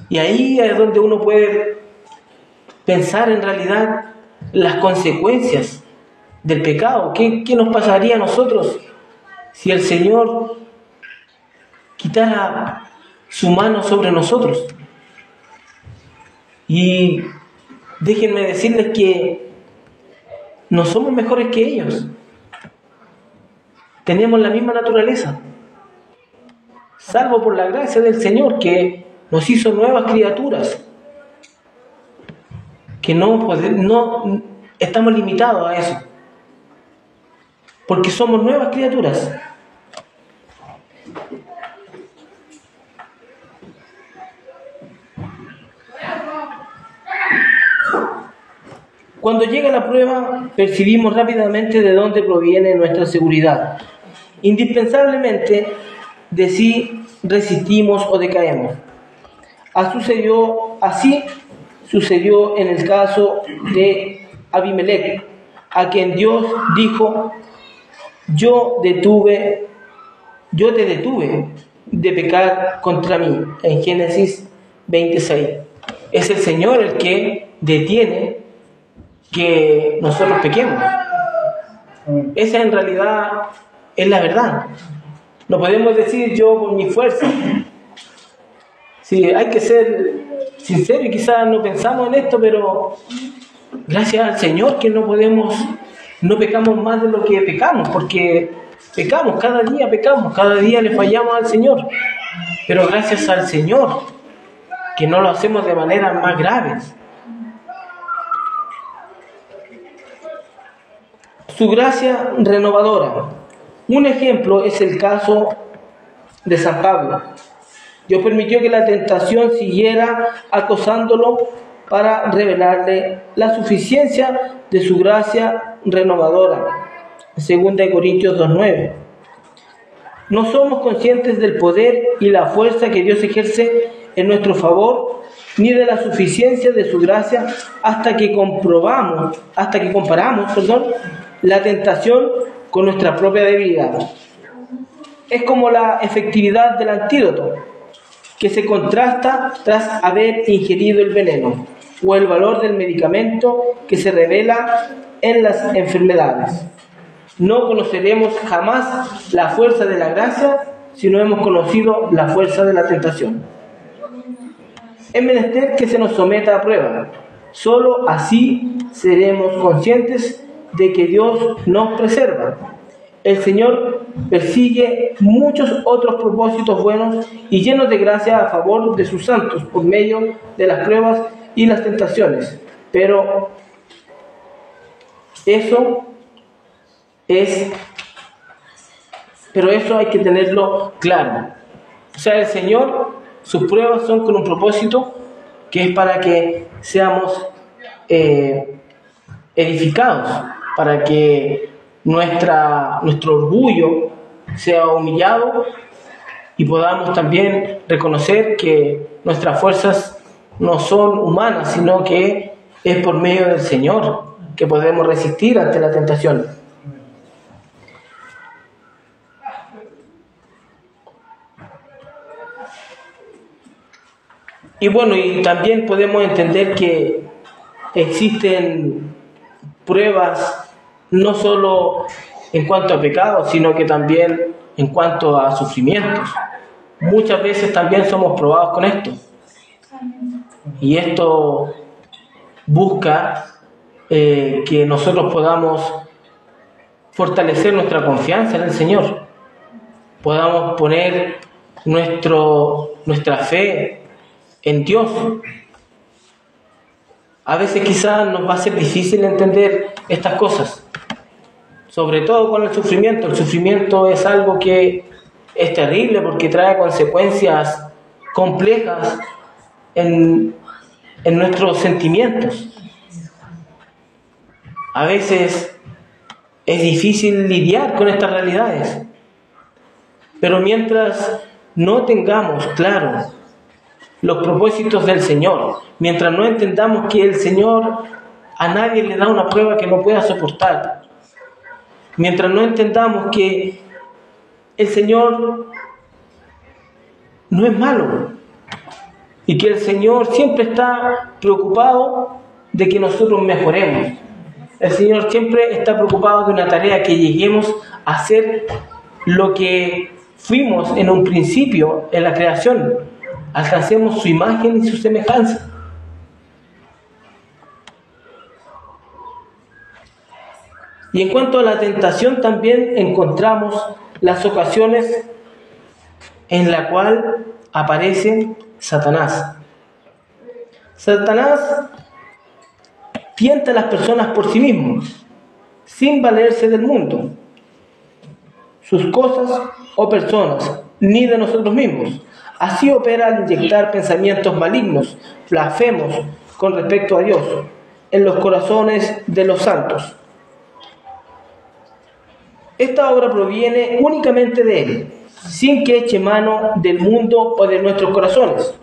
Y ahí es donde uno puede pensar en realidad las consecuencias del pecado. ¿Qué nos pasaría a nosotros si el Señor quitara su mano sobre nosotros? Y déjenme decirles que no somos mejores que ellos. Tenemos la misma naturaleza, salvo por la gracia del Señor que nos hizo nuevas criaturas, que no estamos limitados a eso, porque somos nuevas criaturas. Cuando llega la prueba, percibimos rápidamente de dónde proviene nuestra seguridad. Indispensablemente, de si resistimos o decaemos. Así sucedió en el caso de Abimelech, a quien Dios dijo: yo te detuve de pecar contra mí, en Génesis 26. Es el Señor el que detiene que nosotros pequemos. Esa en realidad es la verdad. No podemos decir yo por mi fuerza. Sí, hay que ser sincero y quizás no pensamos en esto, pero gracias al Señor que no pecamos más de lo que pecamos, porque pecamos, cada día le fallamos al Señor. Pero gracias al Señor que no lo hacemos de manera más graves. Su gracia renovadora. Un ejemplo es el caso de San Pablo. Dios permitió que la tentación siguiera acosándolo para revelarle la suficiencia de su gracia renovadora. 2 Corintios 2:9. No somos conscientes del poder y la fuerza que Dios ejerce en nuestro favor, ni de la suficiencia de su gracia hasta que comparamos, la tentación con nuestra propia debilidad. Es como la efectividad del antídoto, que se contrasta tras haber ingerido el veneno, o el valor del medicamento que se revela en las enfermedades. No conoceremos jamás la fuerza de la gracia si no hemos conocido la fuerza de la tentación. Es menester que se nos someta a prueba. Solo así seremos conscientes de que Dios nos preserva. El Señor persigue muchos otros propósitos buenos y llenos de gracia a favor de sus santos por medio de las pruebas y las tentaciones. Pero eso hay que tenerlo claro. O sea, el Señor, sus pruebas son con un propósito que es para que seamos edificados, para que nuestro orgullo sea humillado y podamos también reconocer que nuestras fuerzas no son humanas, sino que es por medio del Señor que podemos resistir ante la tentación. Y bueno, y también podemos entender que existen pruebas no solo en cuanto a pecados, sino que también en cuanto a sufrimientos. Muchas veces también somos probados con esto. Y esto busca que nosotros podamos fortalecer nuestra confianza en el Señor. Podamos poner nuestra fe en Dios. A veces quizás nos va a ser difícil entender estas cosas, sobre todo con el sufrimiento. El sufrimiento es algo que es terrible porque trae consecuencias complejas en nuestros sentimientos. A veces es difícil lidiar con estas realidades, pero mientras no tengamos claro los propósitos del Señor, mientras no entendamos que el Señor a nadie le da una prueba que no pueda soportar, mientras no entendamos que el Señor no es malo y que el Señor siempre está preocupado de que nosotros mejoremos. El Señor siempre está preocupado de una tarea, que lleguemos a ser lo que fuimos en un principio en la creación, alcancemos su imagen y su semejanza. Y en cuanto a la tentación, también encontramos las ocasiones en la cual aparece Satanás. Satanás tienta a las personas por sí mismos, sin valerse del mundo, sus cosas o personas, ni de nosotros mismos. Así opera al inyectar pensamientos malignos, blasfemos con respecto a Dios, en los corazones de los santos. Esta obra proviene únicamente de Él, sin que eche mano del mundo o de nuestros corazones.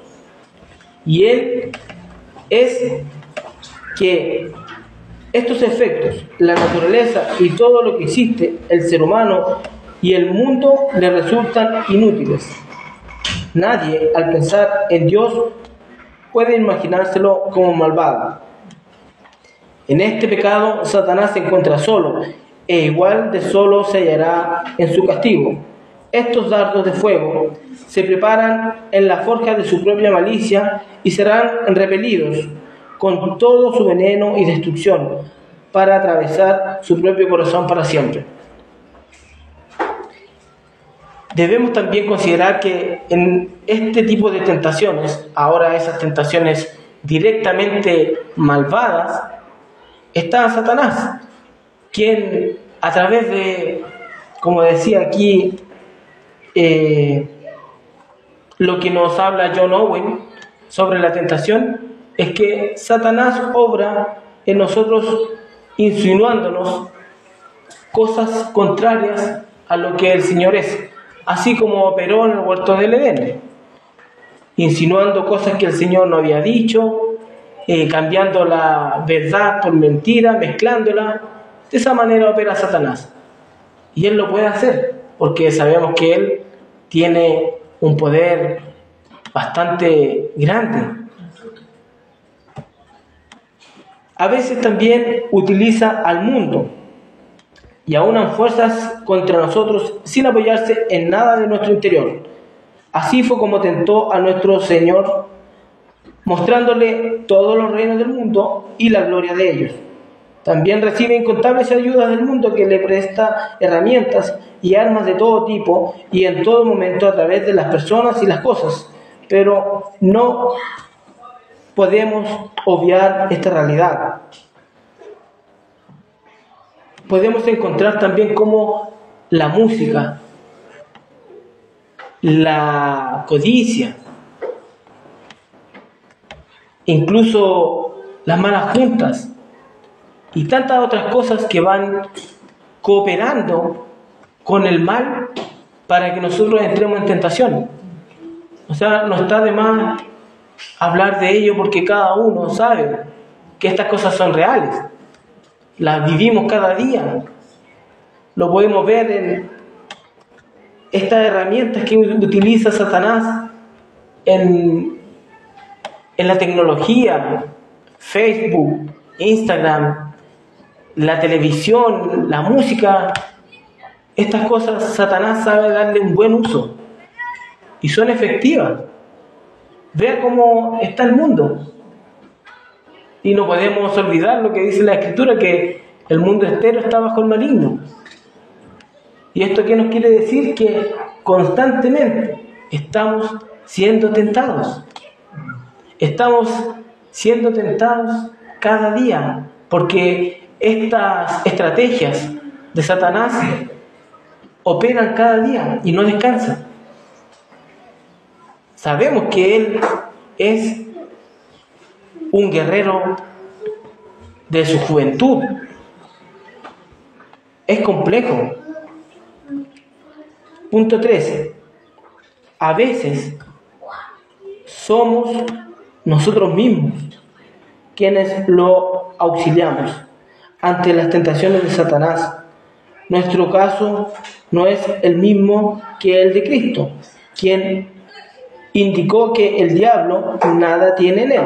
Y Él es que estos efectos, la naturaleza y todo lo que existe, el ser humano y el mundo, le resultan inútiles. Nadie, al pensar en Dios, puede imaginárselo como malvado. En este pecado, Satanás se encuentra solo, e igual de solo se hallará en su castigo. Estos dardos de fuego se preparan en la forja de su propia malicia y serán repelidos con todo su veneno y destrucción para atravesar su propio corazón para siempre. Debemos también considerar que en este tipo de tentaciones, ahora esas tentaciones directamente malvadas, está Satanás, quien a través de, como decía aquí, lo que nos habla John Owen sobre la tentación, es que Satanás obra en nosotros insinuándonos cosas contrarias a lo que el Señor es, así como operó en el huerto del Edén, insinuando cosas que el Señor no había dicho, cambiando la verdad por mentira, mezclándola. De esa manera opera Satanás. Y él lo puede hacer, porque sabemos que él tiene un poder bastante grande. A veces también utiliza al mundo y aunan fuerzas contra nosotros sin apoyarse en nada de nuestro interior. Así fue como tentó a nuestro Señor, mostrándole todos los reinos del mundo y la gloria de ellos. También recibe incontables ayudas del mundo que le presta herramientas y armas de todo tipo y en todo momento a través de las personas y las cosas. Pero no podemos obviar esta realidad. Podemos encontrar también cómo la música, la codicia, incluso las malas juntas y tantas otras cosas que van cooperando con el mal para que nosotros entremos en tentación. O sea, no está de más hablar de ello porque cada uno sabe que estas cosas son reales. Las vivimos cada día. Lo podemos ver en estas herramientas que utiliza Satanás en la tecnología, Facebook, Instagram, la televisión, la música. Estas cosas Satanás sabe darle un buen uso y son efectivas. Vea cómo está el mundo. Y no podemos olvidar lo que dice la Escritura, que el mundo entero está bajo el maligno. ¿Y esto qué nos quiere decir? Que constantemente estamos siendo tentados. Estamos siendo tentados cada día, porque estas estrategias de Satanás operan cada día y no descansan. Sabemos que él es un guerrero de su juventud. Es complejo. Punto 13. A veces somos nosotros mismos quienes lo auxiliamos ante las tentaciones de Satanás. Nuestro caso no es el mismo que el de Cristo, quien indicó que el diablo nada tiene en él.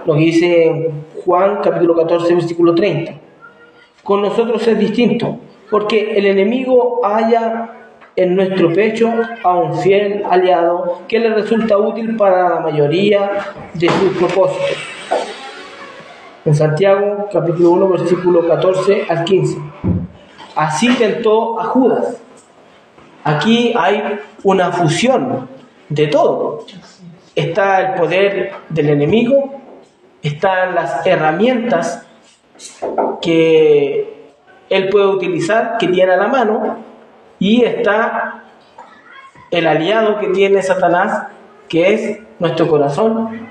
Lo que dice Juan capítulo 14 versículo 30. Con nosotros es distinto, porque el enemigo halla en nuestro pecho a un fiel aliado que le resulta útil para la mayoría de sus propósitos. En Santiago capítulo 1 versículo 14 al 15. Así tentó a Judas. Aquí hay una fusión de todo. Está el poder del enemigo, están las herramientas que él puede utilizar, que tiene a la mano, y está el aliado que tiene Satanás, que es nuestro corazón,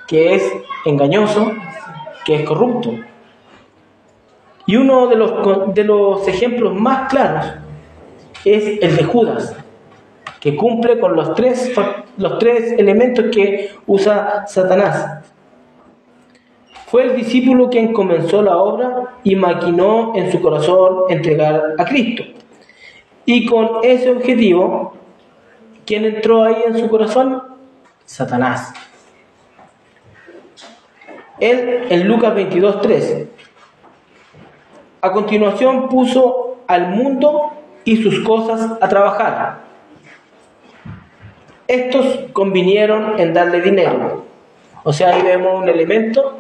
que es engañoso, que es corrupto. Y uno de los ejemplos más claros es el de Judas, que cumple con los tres elementos que usa Satanás. Fue el discípulo quien comenzó la obra y maquinó en su corazón entregar a Cristo. Y con ese objetivo, ¿quién entró ahí en su corazón? Satanás. Él, en Lucas 22:13, a continuación puso al mundo y sus cosas a trabajar. Estos convinieron en darle dinero, O sea, ahí vemos un elemento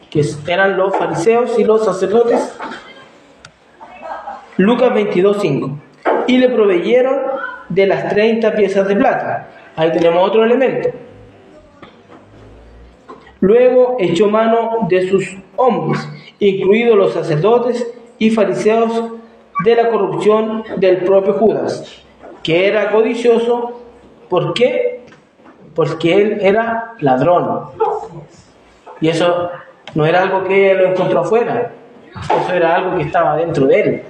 que eran los fariseos y los sacerdotes. Lucas 22:5. Y le proveyeron de las 30 piezas de plata. Ahí tenemos otro elemento. Luego echó mano de sus hombres, incluidos los sacerdotes y fariseos, de la corrupción del propio Judas, que era codicioso. ¿Por qué? Porque él era ladrón. Y eso no era algo que lo encontró afuera, eso era algo que estaba dentro de él.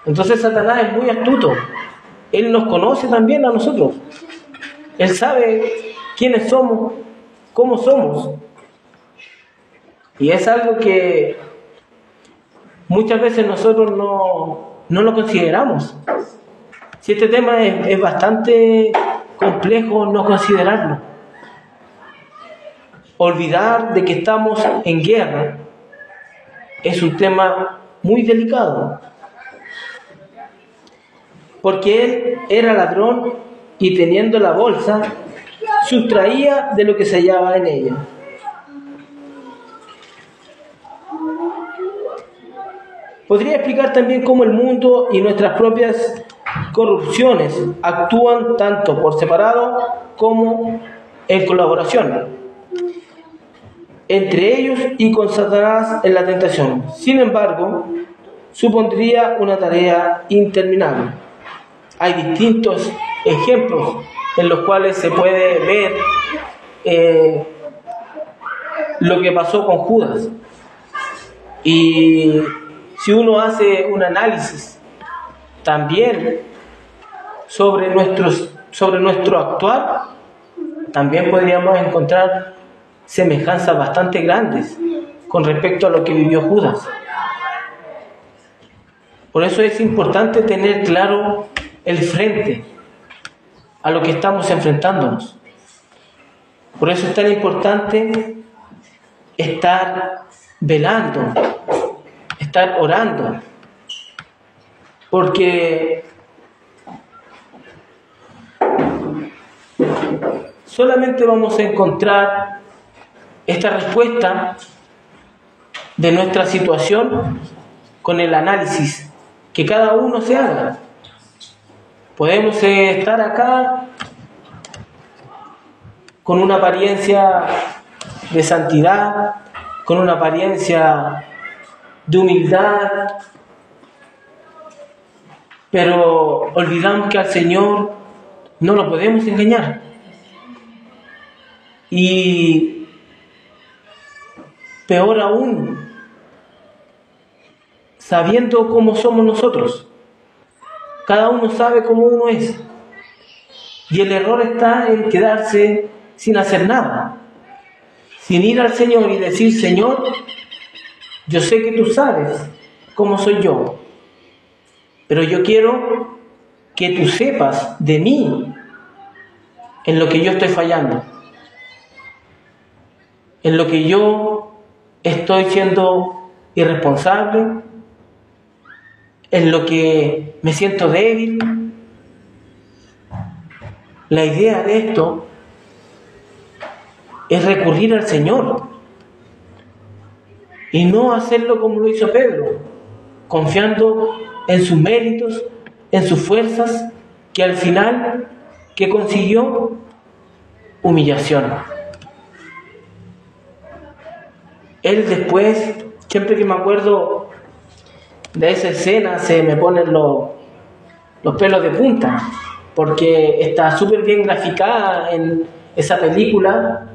Entonces Satanás es muy astuto. Él nos conoce también a nosotros. Él sabe quiénes somos, cómo somos. Y es algo que muchas veces nosotros no lo consideramos. Si este tema es bastante complejo no considerarlo. Olvidar de que estamos en guerra es un tema muy delicado. Porque él era ladrón y teniendo la bolsa, sustraía de lo que se hallaba en ella. Podría explicar también cómo el mundo y nuestras propias corrupciones actúan tanto por separado como en colaboración entre ellos y con Satanás en la tentación. Sin embargo, supondría una tarea interminable. Hay distintos ejemplos en los cuales se puede ver lo que pasó con Judas. Y si uno hace un análisis también sobre nuestro actuar, también podríamos encontrar semejanzas bastante grandes con respecto a lo que vivió Judas. Por eso es importante tener claro el frente a lo que estamos enfrentándonos. Por eso es tan importante estar velando, estar orando, porque solamente vamos a encontrar esta respuesta de nuestra situación con el análisis que cada uno se haga. Podemos estar acá con una apariencia de santidad, con una apariencia de humildad, pero olvidamos que al Señor no lo podemos engañar. Y peor aún, sabiendo cómo somos nosotros. Cada uno sabe cómo uno es. Y el error está en quedarse sin hacer nada. Sin ir al Señor y decir: Señor, yo sé que tú sabes cómo soy yo, pero yo quiero que tú sepas de mí en lo que yo estoy fallando, en lo que yo estoy siendo irresponsable, en lo que me siento débil. La idea de esto es recurrir al Señor y no hacerlo como lo hizo Pedro, confiando en sus méritos, en sus fuerzas, que al final, ¿qué consiguió? Humillación. Él después, siempre que me acuerdo de esa escena, se me ponen los pelos de punta, porque está súper bien graficada en esa película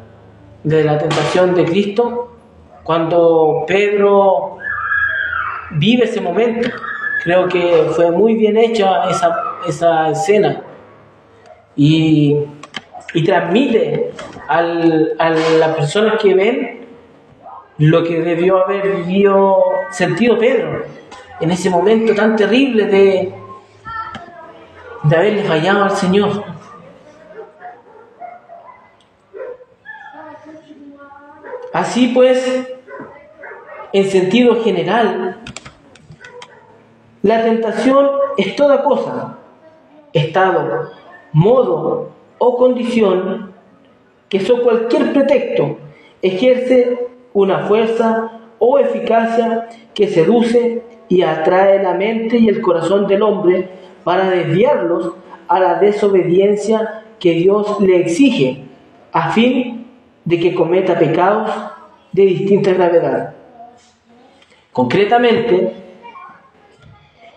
de la tentación de Cristo, cuando Pedro vive ese momento. Creo que fue muy bien hecha esa escena y transmite a las personas que ven lo que debió haber sentido Pedro en ese momento tan terrible de haberle fallado al Señor. Así pues, en sentido general, la tentación es toda cosa, estado, modo o condición que sobre cualquier pretexto ejerce una fuerza o eficacia que seduce y atrae la mente y el corazón del hombre para desviarlos a la desobediencia que Dios le exige, a fin de que cometa pecados de distinta gravedad. Concretamente,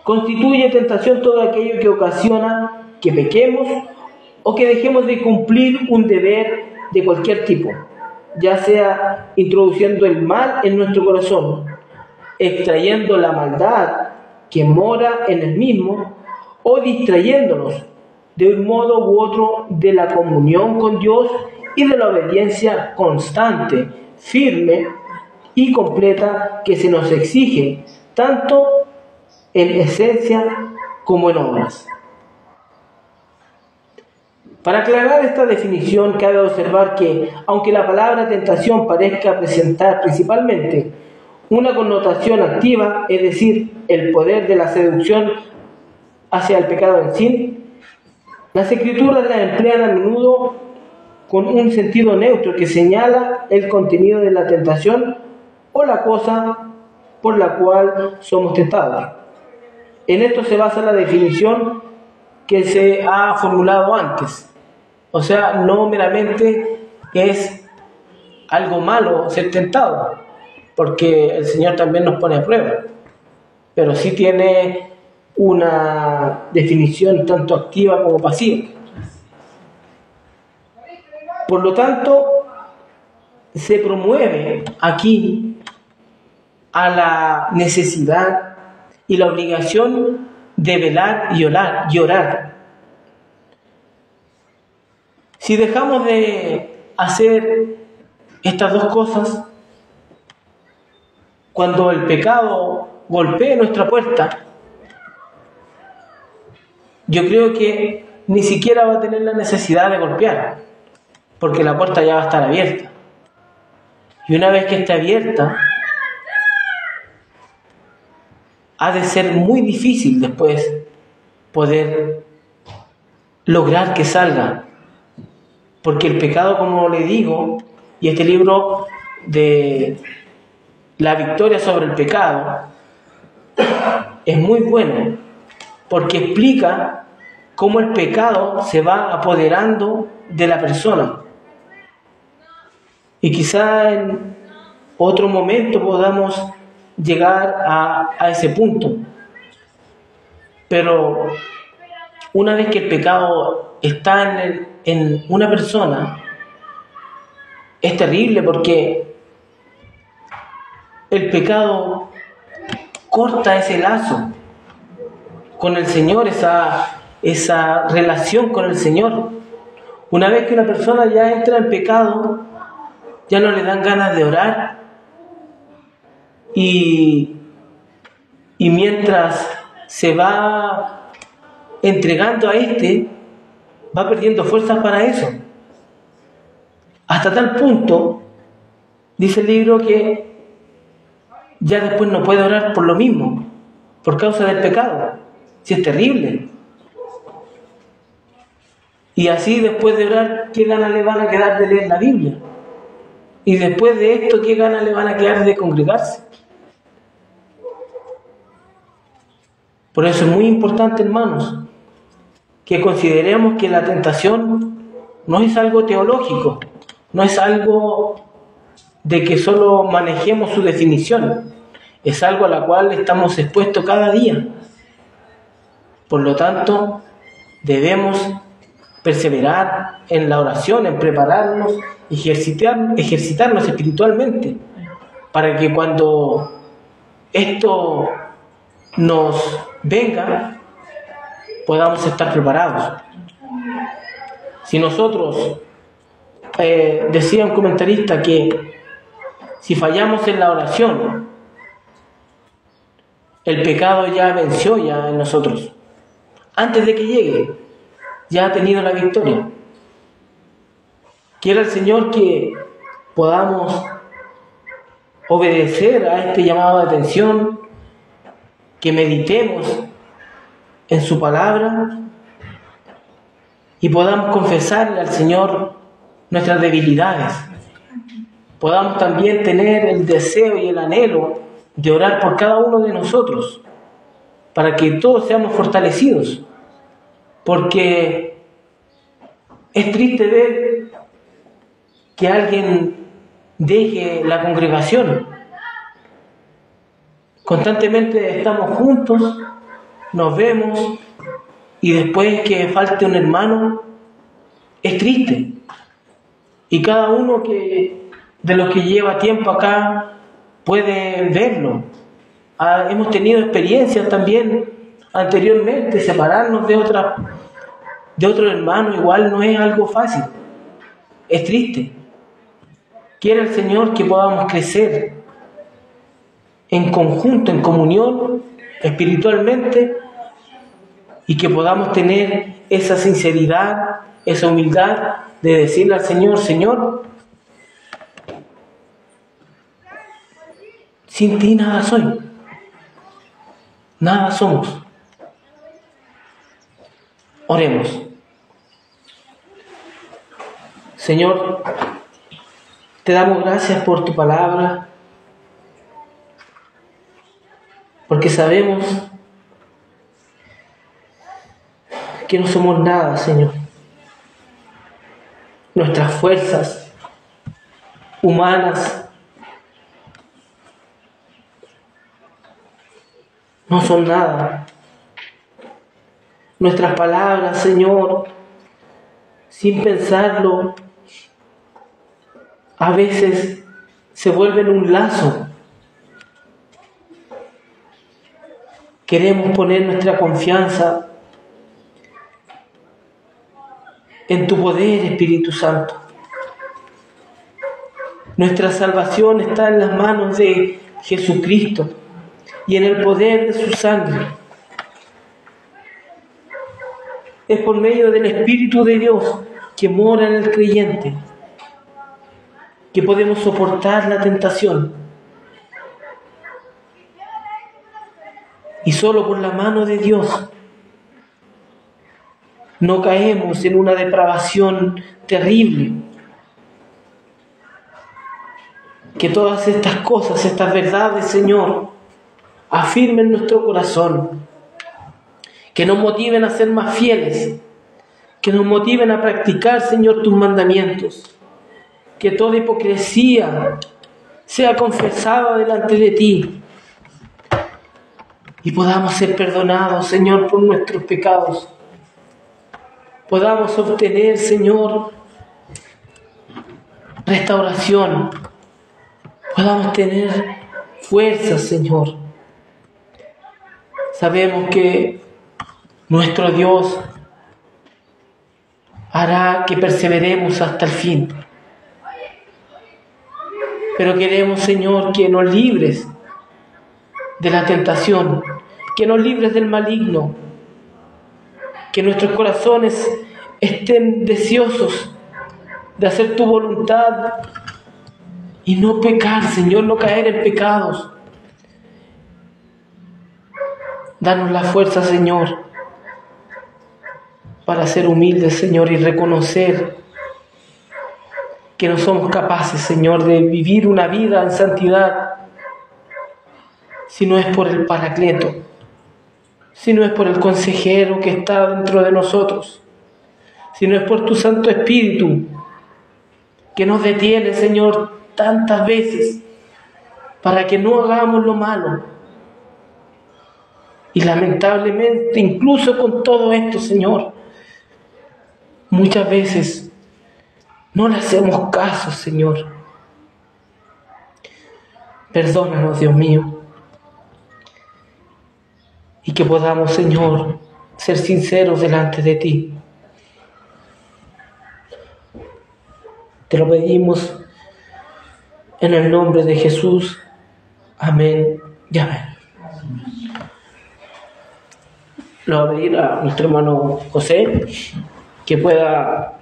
constituye tentación todo aquello que ocasiona que pequemos o que dejemos de cumplir un deber de cualquier tipo, ya sea introduciendo el mal en nuestro corazón, extrayendo la maldad que mora en el mismo, o distrayéndonos de un modo u otro de la comunión con Dios y de la obediencia constante, firme y completa que se nos exige, tanto en esencia como en obras. Para aclarar esta definición, cabe observar que, aunque la palabra tentación parezca presentar principalmente una connotación activa, es decir, el poder de la seducción hacia el pecado en sí, las Escrituras la emplean a menudo con un sentido neutro que señala el contenido de la tentación o la cosa por la cual somos tentados. En esto se basa la definición que se ha formulado antes. O sea, no meramente es algo malo ser tentado, porque el Señor también nos pone a prueba, pero sí tiene una definición tanto activa como pasiva. Por lo tanto, se promueve aquí a la necesidad y la obligación de velar y orar. Si dejamos de hacer estas dos cosas, cuando el pecado golpee nuestra puerta, yo creo que ni siquiera va a tener la necesidad de golpear, porque la puerta ya va a estar abierta. Y una vez que esté abierta, ha de ser muy difícil después poder lograr que salga. Porque el pecado, como le digo, y este libro de la victoria sobre el pecado es muy bueno, porque explica cómo el pecado se va apoderando de la persona. Y quizá en otro momento podamos llegar a ese punto. Pero una vez que el pecado está en una persona, es terrible, porque el pecado corta ese lazo con el Señor, esa relación con el Señor. Una vez que una persona ya entra en pecado, ya no le dan ganas de orar, y mientras se va entregando a va perdiendo fuerzas para eso. Hasta tal punto, dice el libro, que ya después no puede orar por lo mismo, por causa del pecado. Si es terrible. Y así, después de orar, ¿qué ganas le van a quedar de leer la Biblia? Y después de esto, ¿qué ganas le van a quedar de congregarse? Por eso es muy importante, hermanos, que consideremos que la tentación no es algo teológico, no es algo de que solo manejemos su definición, es algo a la cual estamos expuestos cada día. Por lo tanto, debemos perseverar en la oración, en prepararnos, ejercitarnos espiritualmente, para que cuando esto nos venga, podamos estar preparados. Si nosotros, decía un comentarista, que si fallamos en la oración, el pecado ya venció ya en nosotros. Antes de que llegue, ya ha tenido la victoria. Quiera el Señor que podamos obedecer a este llamado de atención, que meditemos en su palabra y podamos confesarle al Señor nuestras debilidades, podamos también tener el deseo y el anhelo de orar por cada uno de nosotros, para que todos seamos fortalecidos, porque es triste ver que alguien deje la congregación. Constantemente estamos juntos, nos vemos, y después que falte un hermano, es triste. Y cada uno de los que lleva tiempo acá puede verlo. Hemos tenido experiencias también anteriormente, separarnos de otro hermano igual no es algo fácil, es triste. Quiere el Señor que podamos crecer en conjunto, en comunión, espiritualmente, y que podamos tener esa sinceridad, esa humildad de decirle al Señor: Señor, sin ti nada soy, nada somos. Oremos. Señor, te damos gracias por tu palabra, porque sabemos que no somos nada, Señor. Nuestras fuerzas humanas no son nada. Nuestras palabras, Señor, sin pensarlo, a veces se vuelven un lazo. Queremos poner nuestra confianza en tu poder, Espíritu Santo. Nuestra salvación está en las manos de Jesucristo y en el poder de su sangre. Es por medio del Espíritu de Dios que mora en el creyente que podemos soportar la tentación. Y solo por la mano de Dios no caemos en una depravación terrible. Que todas estas cosas, estas verdades, Señor, afirmen nuestro corazón, que nos motiven a ser más fieles, que nos motiven a practicar, Señor, tus mandamientos, que toda hipocresía sea confesada delante de ti y podamos ser perdonados, Señor, por nuestros pecados. Podamos obtener, Señor, restauración. Podamos tener fuerza, Señor. Sabemos que nuestro Dios hará que perseveremos hasta el fin. Pero queremos, Señor, que nos libres de la tentación, que nos libres del maligno, que nuestros corazones estén deseosos de hacer tu voluntad y no pecar, Señor, no caer en pecados. Danos la fuerza, Señor, para ser humildes, Señor, y reconocer que no somos capaces, Señor, de vivir una vida en santidad si no es por el Paracleto, si no es por el consejero que está dentro de nosotros, si no es por tu Santo Espíritu que nos detiene, Señor, tantas veces para que no hagamos lo malo. Y lamentablemente, incluso con todo esto, Señor, muchas veces no le hacemos caso, Señor. Perdónanos, Dios mío. Y que podamos, Señor, ser sinceros delante de ti. Te lo pedimos en el nombre de Jesús. Amén y amén. Lo voy a pedir a nuestro hermano José que pueda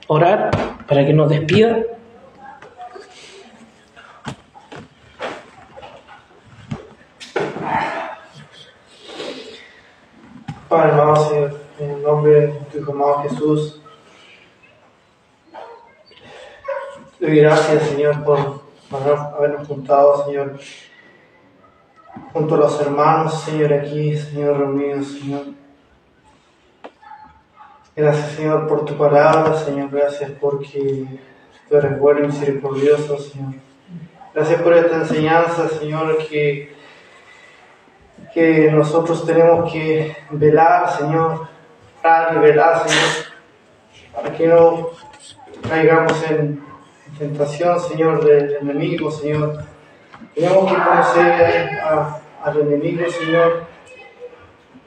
orar para que nos despida. Padre amado, Señor, en el nombre de tu Hijo amado Jesús, Doy gracias, Señor, por habernos juntado, Señor, junto a los hermanos, Señor, aquí, Señor, reunidos, Señor. Gracias, Señor, por tu palabra, Señor. Gracias porque tú eres bueno y misericordioso, Señor. Gracias por esta enseñanza, Señor, que nosotros tenemos que velar, Señor, orar y velar, Señor, para que no caigamos en tentación, Señor, del enemigo, Señor. Tenemos que conocer al enemigo, Señor,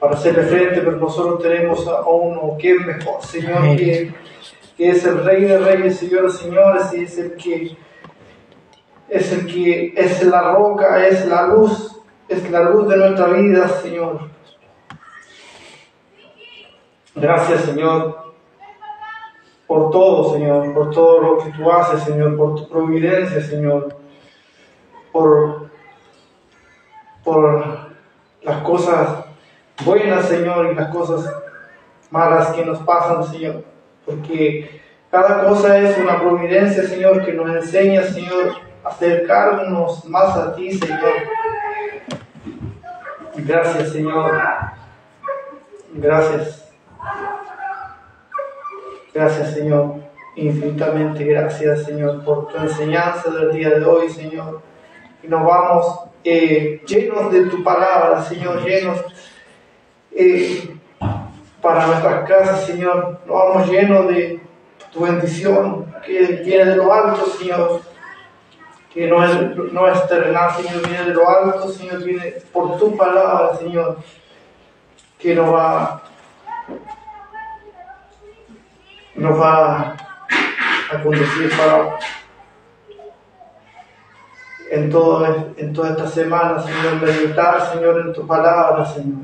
para hacerle frente, pero nosotros tenemos a uno que es mejor, Señor, que es el Rey de Reyes, Señor de Señores, y es el que es la roca, es la luz de nuestra vida, Señor. Gracias, Señor, por todo, Señor, por todo lo que tú haces, Señor, por tu providencia, Señor, por las cosas buenas, Señor, y las cosas malas que nos pasan, Señor, porque cada cosa es una providencia, Señor, que nos enseña, Señor, a acercarnos más a ti, Señor. Gracias, Señor. Gracias. Gracias, Señor. Infinitamente gracias, Señor, por tu enseñanza del día de hoy, Señor. Y nos vamos llenos de tu palabra, Señor, llenos para nuestras casas, Señor. Nos vamos llenos de tu bendición que viene de lo alto, Señor. Que no es terrenal, Señor, viene de lo alto, Señor, viene por tu palabra, Señor, que nos va a conducir en toda esta semana, Señor, meditar, Señor, en tu palabra, Señor.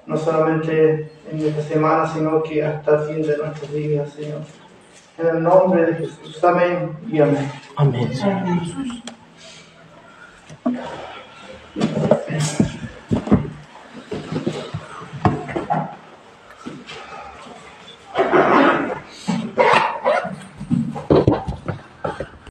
No solamente en esta semana, sino que hasta el fin de nuestros días, Señor. En el nombre de Jesús. Amén y amén. Amén.